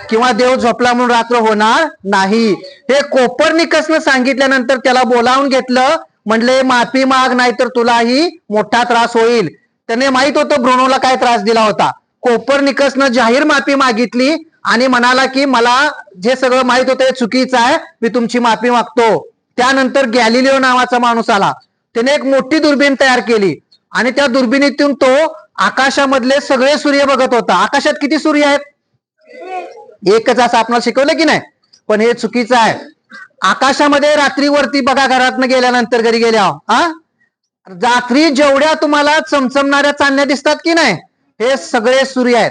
Speaker 1: किंवा देव झोपला म्हणून रात्र होणार नाही. हे कोपर्निकसनं सांगितल्यानंतर त्याला बोलावून घेतलं. म्हणले माफी माग, नाही तर तुलाही मोठा त्रास होईल. त्याने माहित होतं ब्रुनोला काय त्रास दिला होता. कोपर्निकसनं जाहीर माफी मागितली आणि म्हणाला की मला जे सगळं माहित होतं हे चुकीचं आहे, मी तुमची माफी मागतो. त्यानंतर गॅलिलिओ नावाचा माणूस आला. त्याने एक मोठी दुर्बीण तयार केली आणि त्या दुर्बिणीतून तो आकाशामधले सगळे सूर्य बघत होता. आकाशात किती सूर्य आहेत, एकच, असं आपल्याला शिकवलं की नाही. पण हे चुकीचं आहे. आकाशामध्ये रात्रीवरती बघा, घरातनं गेल्यानंतर घरी गेल्यावर रात्री जेवढ्या तुम्हाला चमचमणाऱ्या चांदण्या दिसतात की नाही, हे सगळे सूर्य आहेत.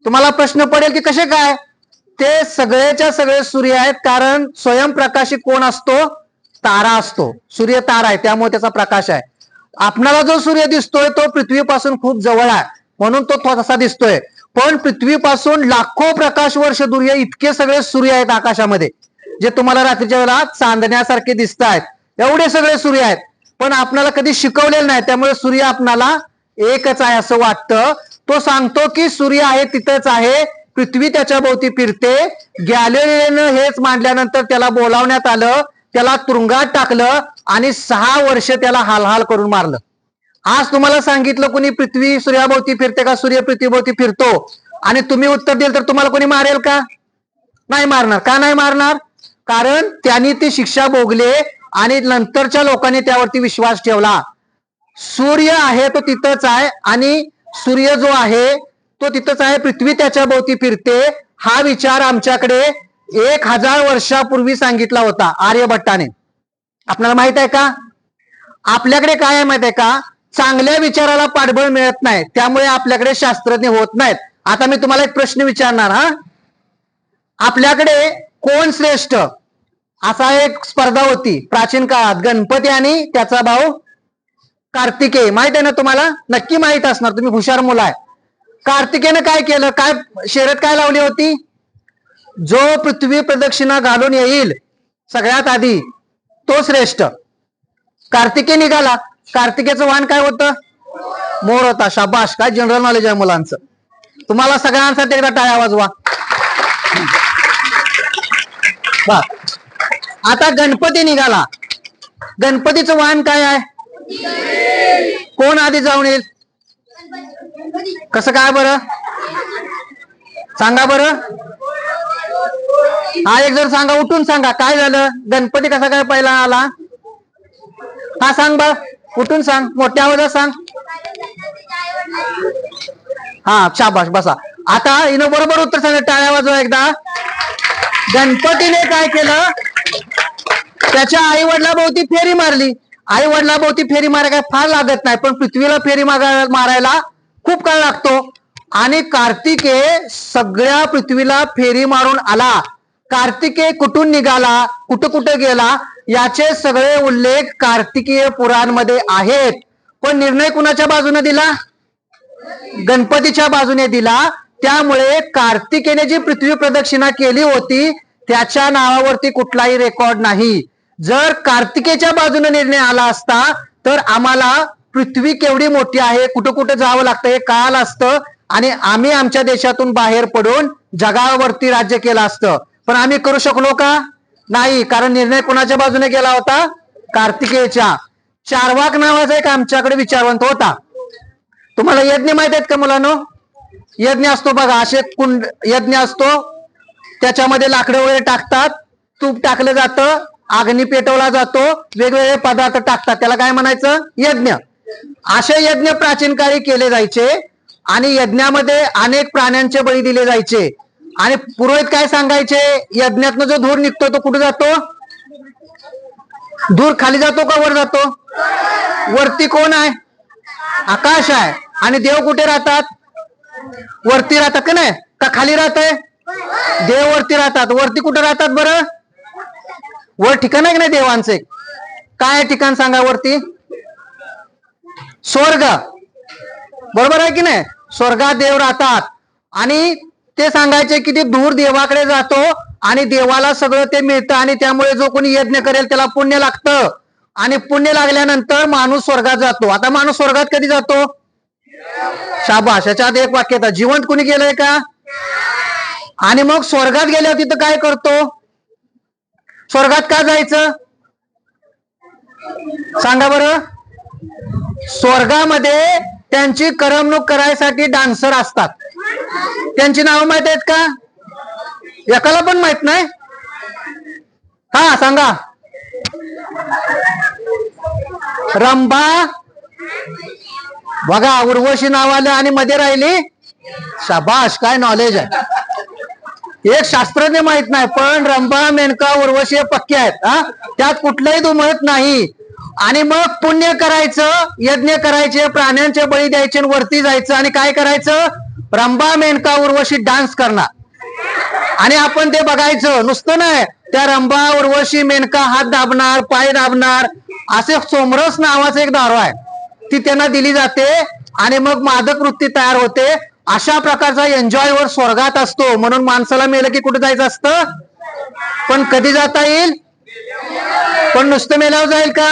Speaker 1: तुम्हाला प्रश्न पडेल की कसे काय, ते सगळेच्या सगळे सूर्य आहेत. कारण स्वयंप्रकाशी कोण असतो, तारा असतो. सूर्य तारा आहे त्यामुळे त्याचा प्रकाश आहे. आपणाला जो सूर्य दिसतोय तो पृथ्वीपासून खूप जवळ आहे म्हणून तो तसा दिसतोय. पण पृथ्वीपासून लाखो प्रकाश वर्ष दूर इतके सगळे सूर्य आहेत आकाशामध्ये, जे तुम्हाला रात्रीच्या वेळेला चांदण्यासारखे दिसत आहेत. एवढे सगळे सूर्य आहेत, पण आपणाला कधी शिकवलेलं नाही. त्यामुळे सूर्य आपणाला एकच आहे असं वाटतं. तो सांगतो की सूर्य आहे तिथंच आहे, पृथ्वी त्याच्या भोवती फिरते. गॅलिलिओनं हेच मांडल्यानंतर त्याला बोलावण्यात आलं, त्याला तुरुंगात टाकलं आणि 6 वर्ष त्याला हालहाल करून मारलं. आज तुम्हाला सांगितलं कोणी पृथ्वी सूर्याभोवती फिरते का, सूर्य पृथ्वीभोवती फिरतो, आणि तुम्ही उत्तर दिलं तर तुम्हाला कोणी मारेल का, नाही मारणार. का नाही मारणार, कारण त्यांनी ती शिक्षा भोगली आणि नंतरच्या लोकांनी त्यावरती विश्वास ठेवला. सूर्य आहे तो तिथंच आहे आणि सूर्य जो आहे तो तिथंच आहे, पृथ्वी त्याच्या भोवती फिरते. हा विचार आमच्याकडे 1000 वर्षापूर्वी सांगितला होता आर्यभट्टाने. आपल्याला माहित आहे का, आपल्याकडे काय आहे माहित आहे का, चांगल्या विचाराला पाठबळ मिळत नाही, त्यामुळे आपल्याकडे शास्त्रज्ञ होत नाहीत. आता मी तुम्हाला एक प्रश्न विचारणार. आपल्याकडे कोण श्रेष्ठ, असा एक स्पर्धा होती प्राचीन काळात, गणपती आणि त्याचा भाऊ कार्तिकेय. माहित आहे ना तुम्हाला, नक्की माहित असणार, तुम्ही हुशार मुलं आहे. कार्तिकेयनं काय केलं, काय शर्यत काय लावली होती, जो पृथ्वी प्रदक्षिणा घालून येईल सगळ्यात आधी तो श्रेष्ठ. कार्तिकेय निघाला. कार्तिकेयचं वाहन काय होतं, मोर होता. शाबाश, काय जनरल नॉलेज आहे मुलांचं. तुम्हाला सगळ्यांसाठी एकदा टाळ्या वाजवा. आता गणपती निघाला. गणपतीचं वाहन काय आहे, कोण आधी जाऊन येईल, कसं काय बरं सांगा बरं. हा एक जर सांगा, उठून सांगा काय झालं, गणपती कसा काय पहिला आला. हा सांग बा, उठून सांग, मोठ्या आवाजात सांग. हा शाबाश, बसा. आता हिनं बरोबर उत्तर सांगितलं, टाळ्या वाजवा एकदा. गणपतीने काय केलं, त्याच्या आई वडिलाभोवती फेरी मारली. आई वडिलाभोवती फेरी मारायला फार लागत नाही, पण पृथ्वीला फेरी मारायला खूप काळ लागतो. आणि कार्तिकेय सगळ्या पृथ्वीला फेरी मारून आला. कार्तिकेय कुठून निघाला, कुठं कुठं गेला, याचे सगळे उल्लेख कार्तिकीय पुराणमध्ये आहेत. पण निर्णय कुणाच्या बाजूने दिला, गणपतीच्या बाजूने दिला. त्यामुळे कार्तिकेयने जी पृथ्वी प्रदक्षिणा केली होती त्याच्या नावावरती कुठलाही रेकॉर्ड नाही. जर कार्तिकेयच्या बाजूने निर्णय आला असता तर आम्हाला पृथ्वी केवढी मोठी आहे, कुठं कुठं जावं लागतं हे कळालं असतं आणि आम्ही आमच्या देशातून बाहेर पडून जगावरती राज्य केलं असतं. पण आम्ही करू शकलो का? नाही, कारण निर्णय कोणाच्या बाजूने गेला होता? कार्तिकेयच्या. चार्वाक नावाचा एक आमच्याकडे विचारवंत होता. तुम्हाला यज्ञ माहित आहेत का मुलांनो? यज्ञ असतो बघा, असे कुंड यज्ञ असतो, त्याच्यामध्ये लाकडं वगैरे टाकतात, तूप टाकलं जातं, अग्नी पेटवला जातो, वेगवेगळे पदार्थ टाकतात, त्याला काय म्हणायचं? यज्ञ. असे यज्ञ प्राचीन काळी केले जायचे आणि यज्ञामध्ये अनेक प्राण्यांचे बळी दिले जायचे. आणि पुरोहित काय सांगायचे? यज्ञातनं जो धूर निघतो तो कुठे जातो? धूर खाली जातो का वर जातो? वरती कोण आहे? आकाश आहे. आणि देव कुठे राहतात? वरती राहतात का नाही? का खाली राहतंय? देव वरती राहतात. वरती कुठे राहतात बरं? वर ठिकाण आहे की नाही देवांचे? काय ठिकाण सांगा वरती? स्वर्ग. बरोबर आहे की नाही? स्वर्गात देव राहतात. आणि ते सांगायचे की ते धूर देवाकडे जातो आणि देवाला सगळं ते मिळतं आणि त्यामुळे जो कोणी यज्ञ करेल त्याला पुण्य लागतं आणि पुण्य लागल्यानंतर माणूस स्वर्गात जातो. आता माणूस स्वर्गात कधी जातो? शाबाश. याच्यात एक वाक्य येतं, जिवंत कुणी गेलंय का? आणि मग स्वर्गात गेल्यावर तिथं काय करतो? स्वर्गात का जायचं सांगा बरं? स्वर्गामध्ये त्यांची करमणूक करायसाठी डान्सर असतात. त्यांची नावं माहित आहेत का? एकाला पण माहित नाही? हा सांगा. रंभा, बघा उर्वशी नाव आलं आणि मध्ये राहिली. शाबाश, काय नॉलेज आहे. एक शास्त्रज्ञ माहित नाही पण रंभा, मेनका, उर्वशी हे पक्के आहेत. हा, त्यात कुठलंही दुमत नाही. आणि मग पुण्य करायचं, यज्ञ करायचे, प्राण्यांचे बळी द्यायचे, वरती जायचं आणि काय करायचं? रंभा, मेनका, उर्वशी डान्स करणार आणि आपण ते बघायचं. नुसतं नाही, त्या रंभा, उर्वशी, मेनका हात दाबणार, पाय दाबणार. असे सोमरस नावाचं एक दारू आहे, ती त्यांना दिली जाते आणि मग मादक वृत्ती तयार होते. अशा प्रकारचा एन्जॉय वर स्वर्गात असतो. म्हणून माणसाला मेलं की कुठे जायचं असतं? पण कधी जाता येईल? पण नुसतं मेल्यावर जाईल का?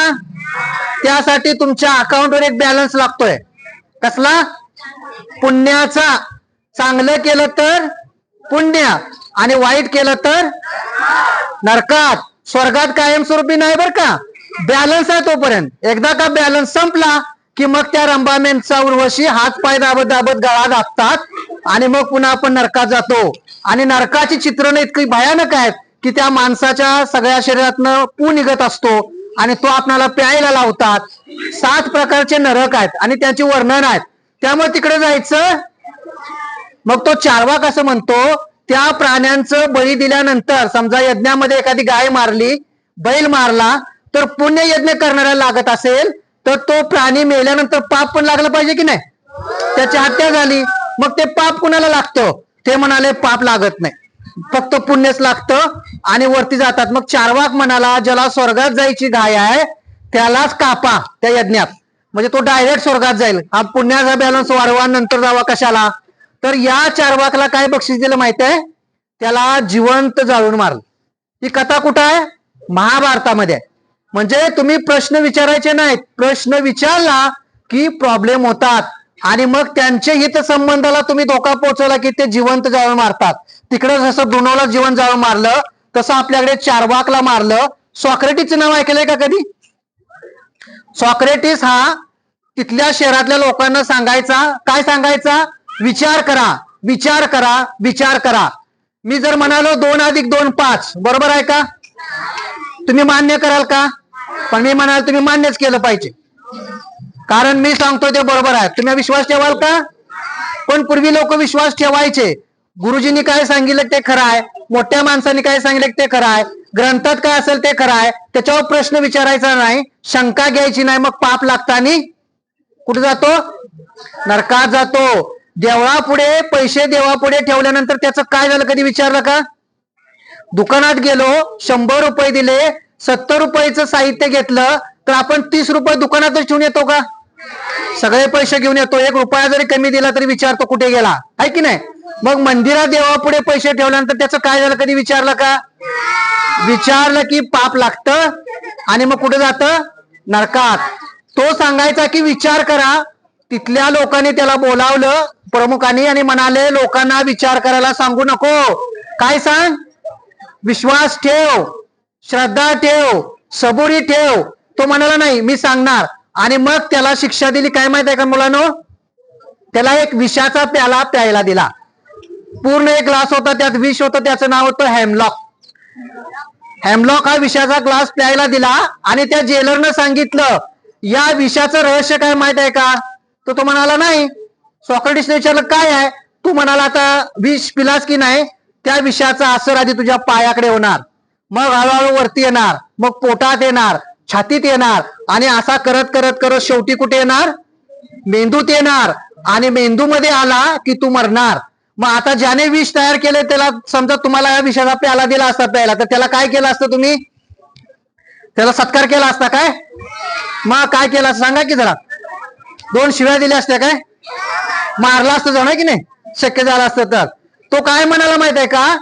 Speaker 1: त्यासाठी तुमच्या अकाउंटवर एक बॅलन्स लागतोय. कसला? पुण्याचा. चांगलं केलं तर पुण्य आणि वाईट केलं तर नरकात. स्वर्गात कायमस्वरूपी नाही बर का, बॅलन्स आहे तोपर्यंत. एकदा का बॅलन्स संपला की मग त्या रंभा, मेनका, उर्वशी हात पाय दाबत दाबत गळा दाबतात आणि मग पुन्हा आपण नरकात जातो. आणि नरकाची चित्रणं इतकी भयानक आहेत की त्या माणसाच्या सगळ्या शरीरातनं पू निघत असतो आणि तो आपल्याला प्यायला लावतात. 7 प्रकारचे नरक आहेत आणि त्याची वर्णन आहेत. त्यामुळे तिकडे जायचं. मग तो चार्वाक असं म्हणतो, त्या प्राण्यांचं बळी दिल्यानंतर समजा यज्ञामध्ये एखादी गाय मारली, बैल मारला, तर पुण्य यज्ञ करणाऱ्याला लागत असेल तर तो प्राणी मेल्यानंतर पाप पण लागलं पाहिजे की नाही? त्याची हत्या झाली, मग ते पाप कुणाला लागतं? ते म्हणाले पाप लागत नाही, फक्त पुण्यच लागतं आणि वरती जातात. मग चार्वाक म्हणाला, ज्याला स्वर्गात जायची घाय आहे त्यालाच कापा त्या यज्ञात, म्हणजे तो डायरेक्ट स्वर्गात जाईल. हा पुण्याचा बॅलन्स वाढवा, नंतर जावा कशाला? तर या चार्वाकला काय बक्षीस दिलं माहित आहे? त्याला जिवंत जाळून मारलं. ही कथा कुठं आहे? महाभारतामध्ये. म्हणजे तुम्ही प्रश्न विचारायचे नाहीत, प्रश्न विचारला की प्रॉब्लेम होतात आणि मग त्यांचे हितसंबंधाला तुम्ही धोका पोहोचवला की ते जिवंत जाळून मारतात. तिकडे जसं द्रोणाला जिवंत जाळून मारलं तसं आपल्याकडे चार्वाकला मारलं. सॉक्रेटिसचं नाव ऐकलंय का कधी? सॉक्रेटिस हा तिथल्या शहरातल्या लोकांना सांगायचा, काय सांगायचा? विचार करा, विचार करा, विचार करा. मी जर म्हणालो 2 + 2 5, बरोबर आहे का? तुम्ही मान्य कराल का? पण मी म्हणाल तुम्ही मान्यच केलं पाहिजे, कारण मी सांगतो ते बरोबर आहे. तुम्ही विश्वास ठेवाल का? पण पूर्वी लोक विश्वास ठेवायचे. गुरुजींनी काय सांगितलं ते खरं आहे, मोठ्या माणसांनी काय सांगितलं ते खरं आहे, ग्रंथात काय असेल ते खरं आहे, त्याच्यावर प्रश्न विचारायचा नाही, शंका घ्यायची नाही. मग पाप लागताना कुठे जातो? नरकात जातो. देवळापुढे पैसे देवापुढे ठेवल्यानंतर त्याचं काय झालं कधी विचारलं का? दुकानात गेलो, 100 रुपये दिले, 70 रुपयाचं साहित्य घेतलं तर आपण 30 रुपये दुकानातच ठेवून येतो का? सगळे पैसे घेऊन येतो. 1 रुपया जरी कमी दिला तरी विचारतो कुठे गेला, आहे की नाही? मग मंदिरात देवापुढे पैसे ठेवल्यानंतर त्याचं काय झालं कधी विचारलं का? विचारलं की पाप लागतं आणि मग कुठे जातं? नरकात. तो सांगायचा की विचार करा. तिथल्या लोकांनी त्याला बोलावलं प्रमुखांनी आणि म्हणाले लोकांना विचार करायला सांगू नको. काय सांग? विश्वास ठेव, श्रद्धा ठेव, सबुरी ठेव. तो म्हणाला नाही मी सांगणार. आणि मग त्याला शिक्षा दिली काय माहित आहे का मुलांनो? त्याला एक विषाचा प्याला प्यायला दिला. पूर्ण एक ग्लास होता, त्यात विष होतं, त्याचं नाव होतं हेमलॉक. हेमलॉक हा विषाचा ग्लास प्यायला दिला आणि त्या जेलरनं सांगितलं या विषाचं रहस्य काय माहित आहे का? तो म्हणाला नाही. सॉक्रेटिसने विचारलं काय आहे? तू म्हणाला आता विष पिलास की नाही, त्या विषाचा असर आधी तुझ्या पायाकडे होणार, मग हळूहळू वरती येणार, मग पोटात येणार, छातीत येणार आणि असा करत करत करत शेवटी कुठे येणार? मेंदूत येणार. आणि मेंदूमध्ये आला की तू मरणार. मग आता ज्याने विष तयार केले त्याला समजा तुम्हाला या विषाचा प्याला दिला असता प्यायला, तर त्याला काय केलं असतं तुम्ही? त्याला सत्कार केला असता काय? मग काय केलं असतं सांगा की जरा. 2 शिव्या दिल्या असत्या काय? मारला असतं जाणार की नाही शक्य झालं असतं तर. तो काय म्हणाला माहित आहे का?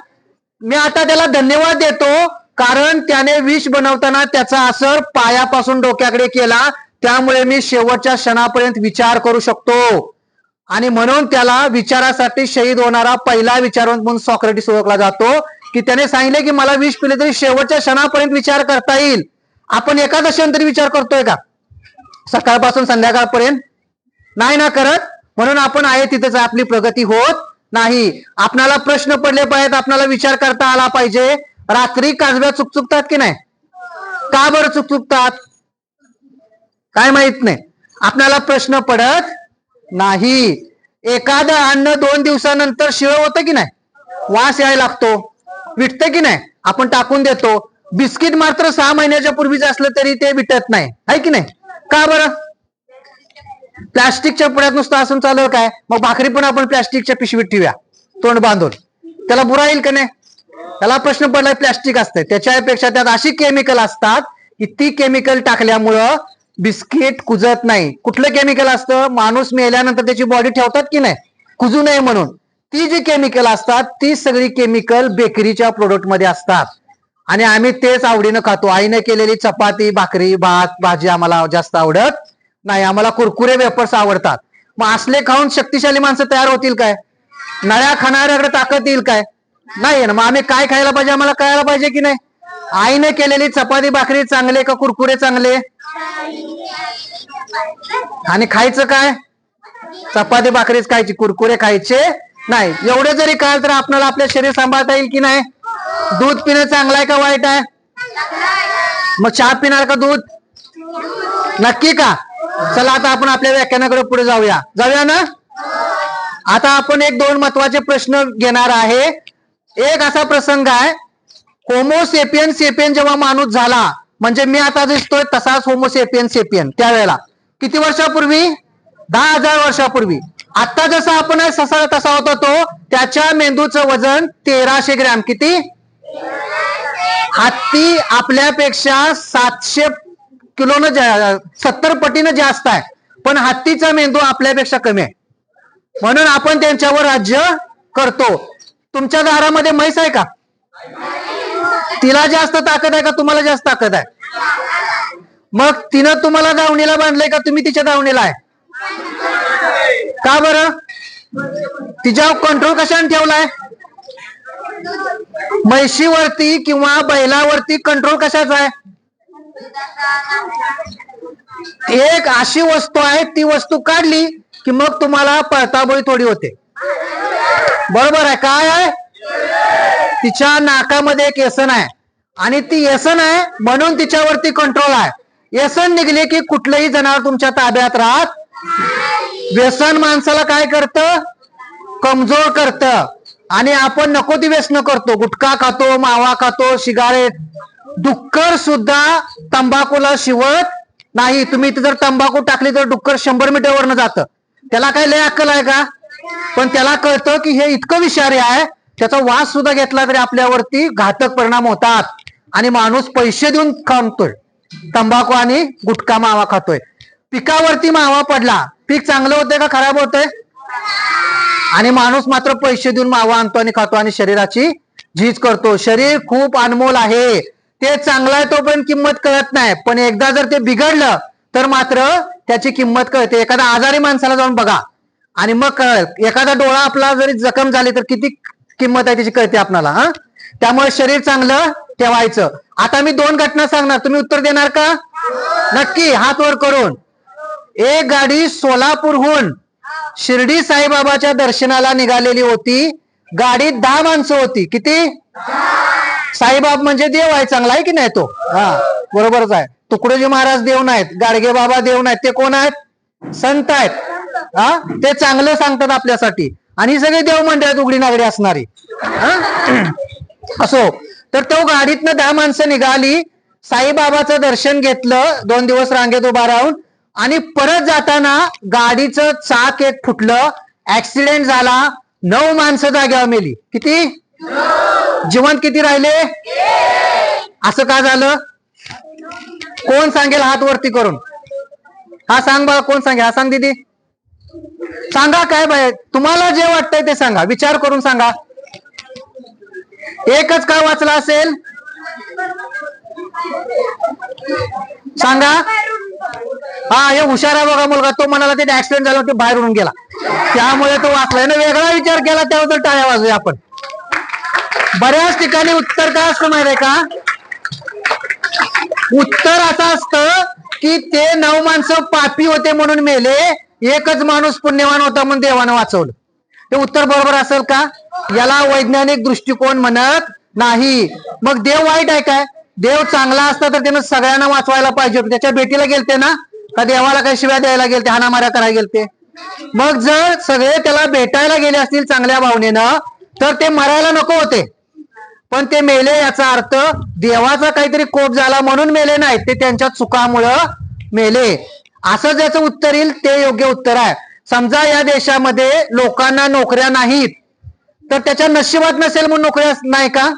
Speaker 1: मी आता त्याला धन्यवाद देतो कारण त्याने विष बनवताना त्याचा असर पायापासून डोक्याकडे केला, त्यामुळे मी शेवटच्या क्षणापर्यंत विचार करू शकतो. आणि म्हणून त्याला विचारासाठी शहीद होणारा पहिला विचारवंत म्हणून सॉक्रेटिस ओळखला जातो, की त्याने सांगितले की मला विष पिले तरी शेवटच्या क्षणापर्यंत विचार करता येईल. आपण एखादा क्षण तरी विचार करतोय का सकाळपासून संध्याकाळपर्यंत? नाही ना करत. म्हणून आपण आहे तिथेच आपली प्रगती होत नाही. आपल्याला प्रश्न पडले पाहिजेत, आपल्याला विचार करता आला पाहिजे. रात्री काजव्या चुकचुकतात की नाही? का बरं चुकचुकतात काय माहित नाही. आपल्याला प्रश्न पडत नाही. एखादं अन्न 2 दिवसानंतर शिळं होतं की नाही, वास यायला लागतो, विटतं की नाही, आपण टाकून देतो. बिस्किट मात्र 6 महिन्याच्या पूर्वीच असलं तरी ते विटत नाही, आहे की नाही? का बरं? प्लास्टिकच्या पुढ्यात नुसतं असून चालू काय? मग भाकरी पण आपण प्लास्टिकच्या पिशवीत ठेवूया तोंड बांधून, त्याला बुरा येईल का नाही? त्याला प्रश्न पडलाय प्लास्टिक असतंय, त्याच्यापेक्षा त्यात अशी केमिकल असतात की ती केमिकल टाकल्यामुळं बिस्किट कुजत नाही. कुठलं केमिकल असतं? माणूस मेल्यानंतर त्याची बॉडी ठेवतात की नाही कुजू नये म्हणून. ती जी केमिकल असतात ती सगळी केमिकल बेकरीच्या प्रोडक्ट मध्ये असतात आणि आम्ही तेच आवडीनं खातो. आईने केलेली चपाती, भाकरी, भात, भाजी आम्हाला जास्त आवडत नाही. आम्हाला कुरकुरे वेफर्स आवडतात. मग असले खाऊन शक्तिशाली माणसं तयार होतील काय? नळ्या खाणाऱ्याकडे ताकद येईल काय? नाही ना. मग आम्ही काय खायला पाहिजे? आम्हाला कळायला पाहिजे की नाही? आईने केलेली चपाती भाकरी चांगले का कुरकुरे चांगले? आणि खायचं काय? चपाती भाकरीच खायची, कुरकुरे खायचे नाही. एवढे जरी काय तर आपल्याला आपले शरीर सांभाळता येईल की नाही? दूध पिणं चांगलं आहे का वाईट आहे? मग चहा पिणार का दूध? नक्की का? चला आता आपण आपल्या व्याख्यानाकडे पुढे जाऊया ना. आता आपण 1-2 महत्वाचे प्रश्न घेणार आहे. एक असा प्रसंग आहे, होमोसेपियन सेपियन जेव्हा माणूस झाला, म्हणजे मी आता दिसतोय तसाच होमोसेपियन सेपियन त्यावेळेला किती वर्षापूर्वी? 10,000 वर्षापूर्वी. आता जसा आपण ससा तसा होता तो, त्याच्या मेंदूचं वजन 1300 ग्रॅम. किती? हत्ती आपल्यापेक्षा 700 किलोनं 70 पटीनं जास्त आहे, पण हत्तीचा मेंदू आपल्यापेक्षा कमी आहे. म्हणून आपण त्यांच्यावर राज्य करतो. तुमच्या दारामध्ये म्हैस आहे का? तिला जास्त ताकद आहे का तुम्हाला जास्त ताकद आहे? मग तिनं तुम्हाला दावणीला बांधलंय का तुम्ही तिच्या दावणीला आहे? का बरं? तिच्यावर कंट्रोल कशाने ठेवलाय? म्हैशीवरती किंवा बैलावरती कंट्रोल कशाचा आहे? एक अशी वस्तू आहे, ती वस्तू काढली की मग तुम्हाला पळताबोळी थोडी होते. बरोबर आहे? काय आहे? तिच्या नाकामध्ये एक व्यसन आहे आणि ती व्यसन आहे म्हणून तिच्यावरती कंट्रोल आहे. व्यसन निघले की कुठलंही जनावर तुमच्या ताब्यात राहत. व्यसन माणसाला काय करतं? कमजोर करतं. आणि आपण नको ती व्यसन करतो. गुटखा खातो, मावा खातो, सिगारेट. डुक्कर सुद्धा तंबाखूला शिवत नाही. तुम्ही जर तंबाखू टाकली तर डुक्कर 100 मीटरवरनं जातं. त्याला काय लय अक्कल आहे का? पण त्याला कळतं की हे इतकं विषारी आहे, त्याचा वास सुद्धा घेतला तरी आपल्यावरती घातक परिणाम होतात. आणि माणूस पैसे देऊन खातोय तंबाखू आणि गुटखा मावा खातोय. पिकावरती मावा पडला, पीक चांगलं होतंय का खराब होतंय? आणि माणूस मात्र पैसे देऊन मावा आणतो आणि खातो आणि शरीराची झीज करतो. शरीर खूप अनमोल आहे. ते चांगलं आहे तोपर्यंत किंमत कळत नाही, पण एकदा जर ते बिघडलं तर मात्र त्याची किंमत कळते. एखाद्या आजारी माणसाला जाऊन बघा आणि मग कळेल. एखादा डोळा आपला जरी जखम झाली तर किती किंमत आहे त्याची कळते आपल्याला. त्यामुळे शरीर चांगलं ठेवायचं. आता मी 2 घटना सांगणार, तुम्ही उत्तर देणार का? नक्की हात वर करून. एक गाडी सोलापूरहून शिर्डी साईबाबाच्या दर्शनाला निघालेली होती. गाडीत 10 माणसं होती. किती? साईबाब म्हणजे देव आहे, चांगला आहे की नाही तो? बरोबरच आहे. तुकडोजी महाराज देव नाहीत, गाडगे बाबा देव नाहीत, ते कोण आहेत? संत आहेत. ते चांगलं सांगतात आपल्यासाठी. आणि ही सगळे देव मंडळात उघडी नागडी असणारी. असो, तर तो गाडीतनं 10 माणसं निघाली. साईबाबाचं दर्शन घेतलं 2 दिवस रांगेत उभा राहून. आणि परत जाताना गाडीचं चाक एक फुटलं, ऍक्सिडेंट झाला. 9 माणसं जाग्यावर मेली. किती? जिवंत किती राहिले? असं का झालं? कोण सांगेल हात वरती करून? हा सांग बा, कोण सांगेल? हा सांग दीदी, सांगा. काय बाय तुम्हाला जे वाटतंय ते सांगा, विचार करून सांगा. एकच का वाचला असेल? सांगा. हे हुशार आहे बघा मुलगा, तो म्हणाला ते ऍक्सिडेंट झाला, ते बाहेर उडून गेला, त्यामुळे तो वाचलाय ना. वेगळा विचार केला त्याबद्दल टाळ्या वाजूया आपण. बऱ्याच ठिकाणी उत्तर काय असतं माहिती आहे का? उत्तर असं असतं की ते 9 माणसं पापी होते म्हणून मेले, एकच माणूस पुण्यवान होता म्हणून देवानं वाचवलं. ते उत्तर बरोबर असेल का? याला वैज्ञानिक दृष्टिकोन म्हणत नाही. मग देव वाईट आहे काय? देव चांगला असता तर त्यानं सगळ्यांना वाचवायला पाहिजे होतं. त्याच्या भेटीला गेलते ना का देवाला काही शिव्या द्यायला गेलते, हाणामाऱ्या करायला गेलते? मग जर सगळे त्याला भेटायला गेले असतील चांगल्या भावनेनं तर ते मरायला नको होते. पण ते मेले, याचा अर्थ देवाचा काहीतरी कोप झाला म्हणून मेले नाहीत, ते त्यांच्या चुकामुळं मेले. असं ज्याचं उत्तर येईल ते योग्य उत्तर आहे. समजा या देशामध्ये लोकांना नोकऱ्या नाहीत, तर त्याच्या नशिबात नसेल म्हणून नोकऱ्या नाही का?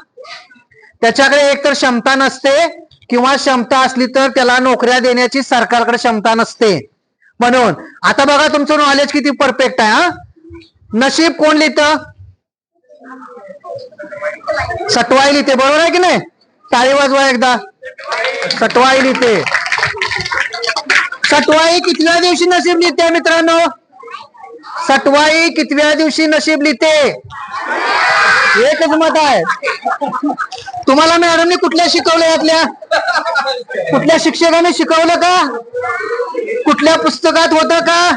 Speaker 1: त्याच्याकडे एकतर क्षमता नसते किंवा क्षमता असली तर त्याला नोकऱ्या देण्याची सरकारकडे क्षमता नसते. म्हणून आता बघा तुमचं नॉलेज किती परफेक्ट आहे. नशीब कोण लिहितं? सटवाई लिहिते, बरोबर आहे की नाही? टाळी वाजवा एकदा. सटवाई लिहिते. सटवाई कितव्या दिवशी नशीब लिहिते मित्रांनो? सटवाई कितव्या दिवशी नशीब लिहिते? एकच मत आहे. तुम्हाला मॅडमने कुठल्या शिकवलं? यातल्या कुठल्या शिक्षकाने शिकवलं का? कुठल्या पुस्तकात होतं का?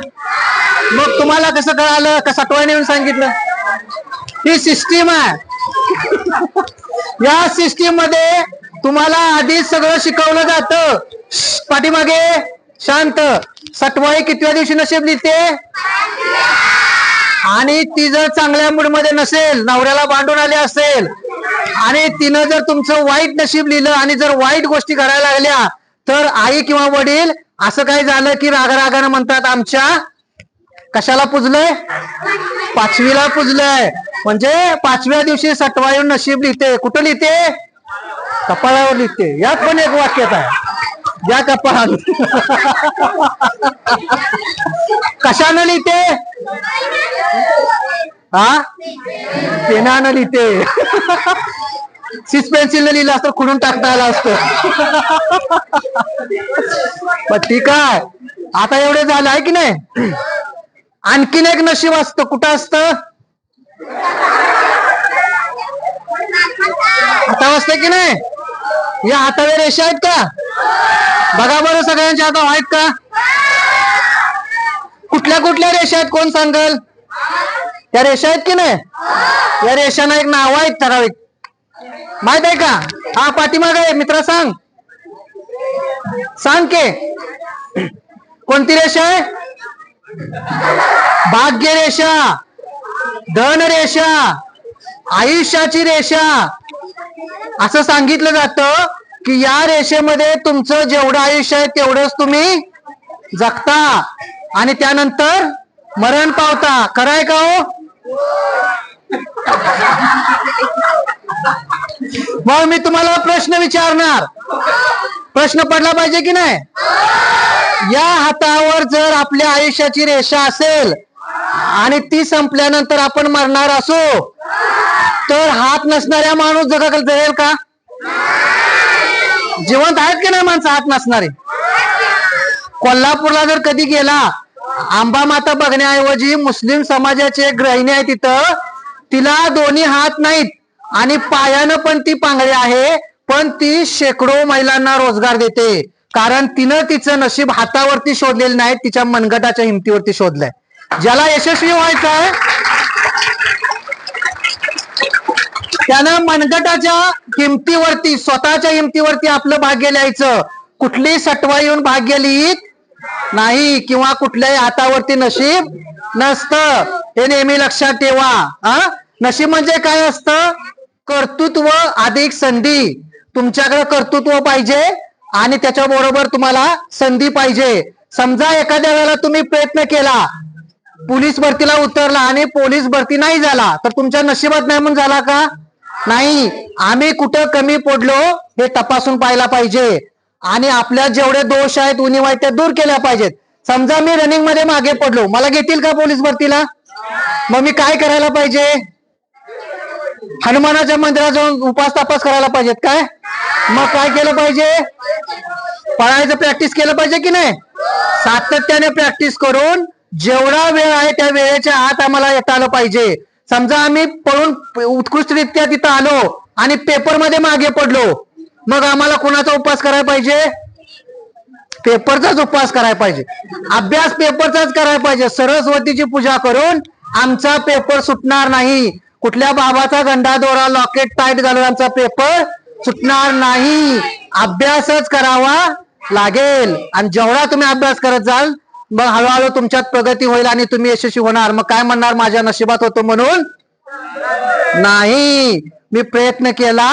Speaker 1: मग तुम्हाला कसं कळालं का सटवाईने येऊन सांगितलं? ही सिस्टीम आहे. या सिस्टीम मध्ये तुम्हाला आधीच सगळं शिकवलं जातं. पाठीमागे शांत. सटवाई कितव्या दिवशी नशीब लिहिते? आणि ती जर चांगल्या मूड मध्ये नसेल, नवऱ्याला भांडून आले असेल आणि तिनं जर तुमचं वाईट नशीब लिहिलं आणि जर वाईट गोष्टी करायला लागल्या तर आई किंवा वडील असं काही झालं की रागारागानं म्हणतात आमच्या कशाला पुजलंय? 5वीला पुजलंय. म्हणजे 5व्या दिवशी सटवाई नशीब लिहिते. कुठं लिहिते? कपाळावर लिहिते. यात पण एक वाक्यात आहे, ज्या कपाळावर. कशानं लिहिते? पेनानं लिहिते. सिस पेन्सिलने लिहिलं असतं खुडून टाकता आलं असतं. पण ठीक आहे, आता एवढे झालं आहे की नाही? आणखीन एक नशीब असतं. कुठं असतं? हातावर असते की नाही? या हातावर रेषा आहेत का? बघा बरं, सगळ्यांच्या हातावर आहेत का? कुठल्या कुठल्या रेषा आहेत कोण सांगल? त्या रेषा आहेत की नाही? या रेषांना एक नाव आहेत ठराविक, माहित आहे का? हा पाठीमाग आहे मित्रा, सांग सांग के कोणती रेषा आहे? भाग्य रेषा, धन रेषा, आयुष्याची रेषा. असं सांगितलं जातं की या रेषेमध्ये तुमचं जेवढं आयुष्य आहे तेवढंच तुम्ही जगता आणि त्यानंतर मरण पावता. खरंय का हो? मग मी तुम्हाला प्रश्न विचारणार, प्रश्न पडला पाहिजे की नाही? या हातावर जर आपल्या आयुष्याची रेषा असेल आणि ती संपल्यानंतर आपण मरणार असो तर हात नसणाऱ्या माणूस जगेल का? जिवंत आहेत की नाही माणसं हात नसणारे? कोल्हापूरला जर कधी गेला, आंबा माता बघण्याऐवजी मुस्लिम समाजाची एक गृहिणी आहे तिथं, तिला दोन्ही हात नाहीत आणि पायानं पण ती पांगळी आहे, पण ती शेकडो महिलांना रोजगार देते. कारण तिनं तिचं नशीब हातावरती शोधलेलं नाही, तिच्या मनगटाच्या हिमतीवरती शोधलंय. ज्याला यशस्वी व्हायचं आहे त्यानं मनगटाच्या हिमतीवरती, स्वतःच्या हिमतीवरती आपलं भाग्य लिहायचं. कुठली सटवा येऊन भाग्य लिहित नाही किंवा कुठल्याही हातावरती नशीब नसतं, हे नेहमी लक्षात ठेवा. नशीब म्हणजे काय असतं? कर्तृत्व अधिक संधी. तुमच्याकडे कर्तृत्व पाहिजे आणि त्याच्याबरोबर तुम्हाला संधी पाहिजे. समजा एखाद्या वेळेला तुम्ही प्रयत्न केला, पोलीस भरतीला उतरला आणि पोलीस भरती नाही झाला, तर तुमच्या नशिबात नाही म्हणून झाला का? नाही. आम्ही कुठं कमी पडलो हे तपासून पाहायला पाहिजे आणि आपल्या जेवढे दोष आहेत, उणीवा आहेत, त्या दूर केल्या पाहिजेत. समजा मी रनिंग मध्ये मागे पडलो, मला घेतील का पोलीस भरतीला? मग मी काय करायला पाहिजे? हनुमानाच्या मंदिरात जाऊन उपास तपास करायला पाहिजेत काय? मग काय केलं पाहिजे? पळायचं प्रॅक्टिस केलं पाहिजे की नाही? सातत्याने प्रॅक्टिस करून जेवढा वेळ आहे त्या वेळेच्या आत आम्हाला येता आलं पाहिजे. समजा आम्ही पळून उत्कृष्टरित्या तिथं आलो आणि पेपरमध्ये मागे पडलो, मग आम्हाला कोणाचा उपवास करायला पाहिजे? पेपरचाच उपवास करायला पाहिजे. अभ्यास पेपरचाच करायला पाहिजे. सरस्वतीची पूजा करून आमचा पेपर सुटणार नाही. कुठल्या बाबाचा गंडा दोरा लॉकेट टाईट घालून आमचा पेपर सुटणार नाही. अभ्यासच करावा लागेल आणि जेवढा तुम्ही अभ्यास करत जाल, मग हळूहळू तुमच्यात प्रगती होईल आणि तुम्ही यशस्वी होणार. मग काय म्हणणार? माझ्या नशिबात होतो म्हणून नाही, मी प्रयत्न केला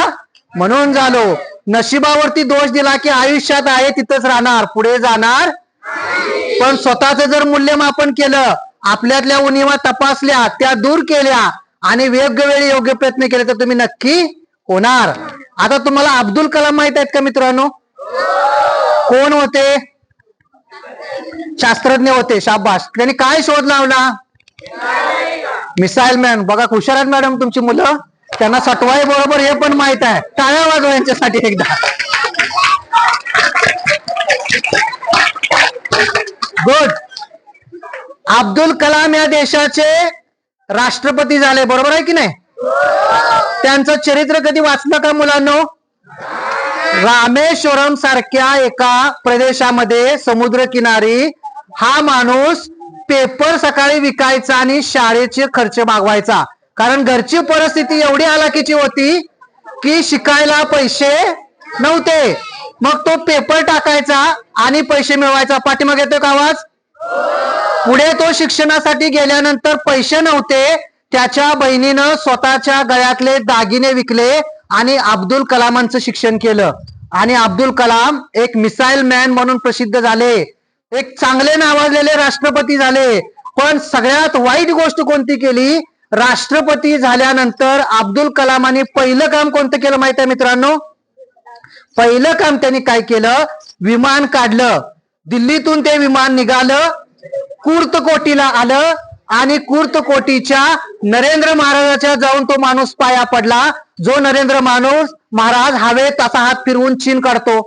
Speaker 1: म्हणून झालो. नशिबावरती दोष दिला की आयुष्यात आहे तिथंच राहणार, पुढे जाणार. पण स्वतःच जर मूल्यमापन केलं, आपल्यातल्या उणीवा तपासल्या, त्या दूर केल्या आणि वेगवेगळे योग्य प्रयत्न केले, तर तुम्ही नक्की होणार. आता तुम्हाला अब्दुल कलाम माहित आहेत का मित्रांनो? कोण होते? शास्त्रज्ञ होते. शाबास. त्यांनी काय शोध लावला? Missile man. बघा हुशार आहेत मॅडम तुमची मुलं, त्यांना सटवाई बरोबर हे पण माहित आहे. टाळ्या वाजवा यांच्यासाठी एकदा. गुड. अब्दुल कलाम या देशाचे राष्ट्रपती झाले, बरोबर आहे की नाही? त्यांचं चरित्र कधी वाचलं का मुलांनो? रामेश्वरम सारख्या एका प्रदेशामध्ये समुद्रकिनारी हा माणूस पेपर सकाळी विकायचा आणि शाळेचे खर्च मागवायचा. कारण घरची परिस्थिती एवढी हालाकीची होती की शिकायला पैसे नव्हते. मग तो पेपर टाकायचा आणि पैसे मिळवायचा. पाठीमागे येतो का आवाज? पुढे तो शिक्षणासाठी गेल्यानंतर पैसे नव्हते, त्याच्या बहिणीनं स्वतःच्या गळ्यातले दागिने विकले आणि अब्दुल कलामांचं शिक्षण केलं. आणि अब्दुल कलाम एक मिसाईल मॅन म्हणून प्रसिद्ध झाले, एक चांगले नावाजलेले राष्ट्रपती झाले. पण सगळ्यात वाईट गोष्ट कोणती केली? राष्ट्रपती झाल्यानंतर अब्दुल कलामांनी पहिलं काम कोणतं केलं माहित आहे मित्रांनो? पहिलं काम त्यांनी काय केलं? विमान काढलं. दिल्लीतून ते विमान निघालं, कुर्तकोटीला आलं आणि कुर्तकोटीच्या नरेंद्र महाराजाच्या जाऊन तो माणूस पाया पडला. जो नरेंद्र महाराज हवेत असा हात फिरवून चीन काढतो,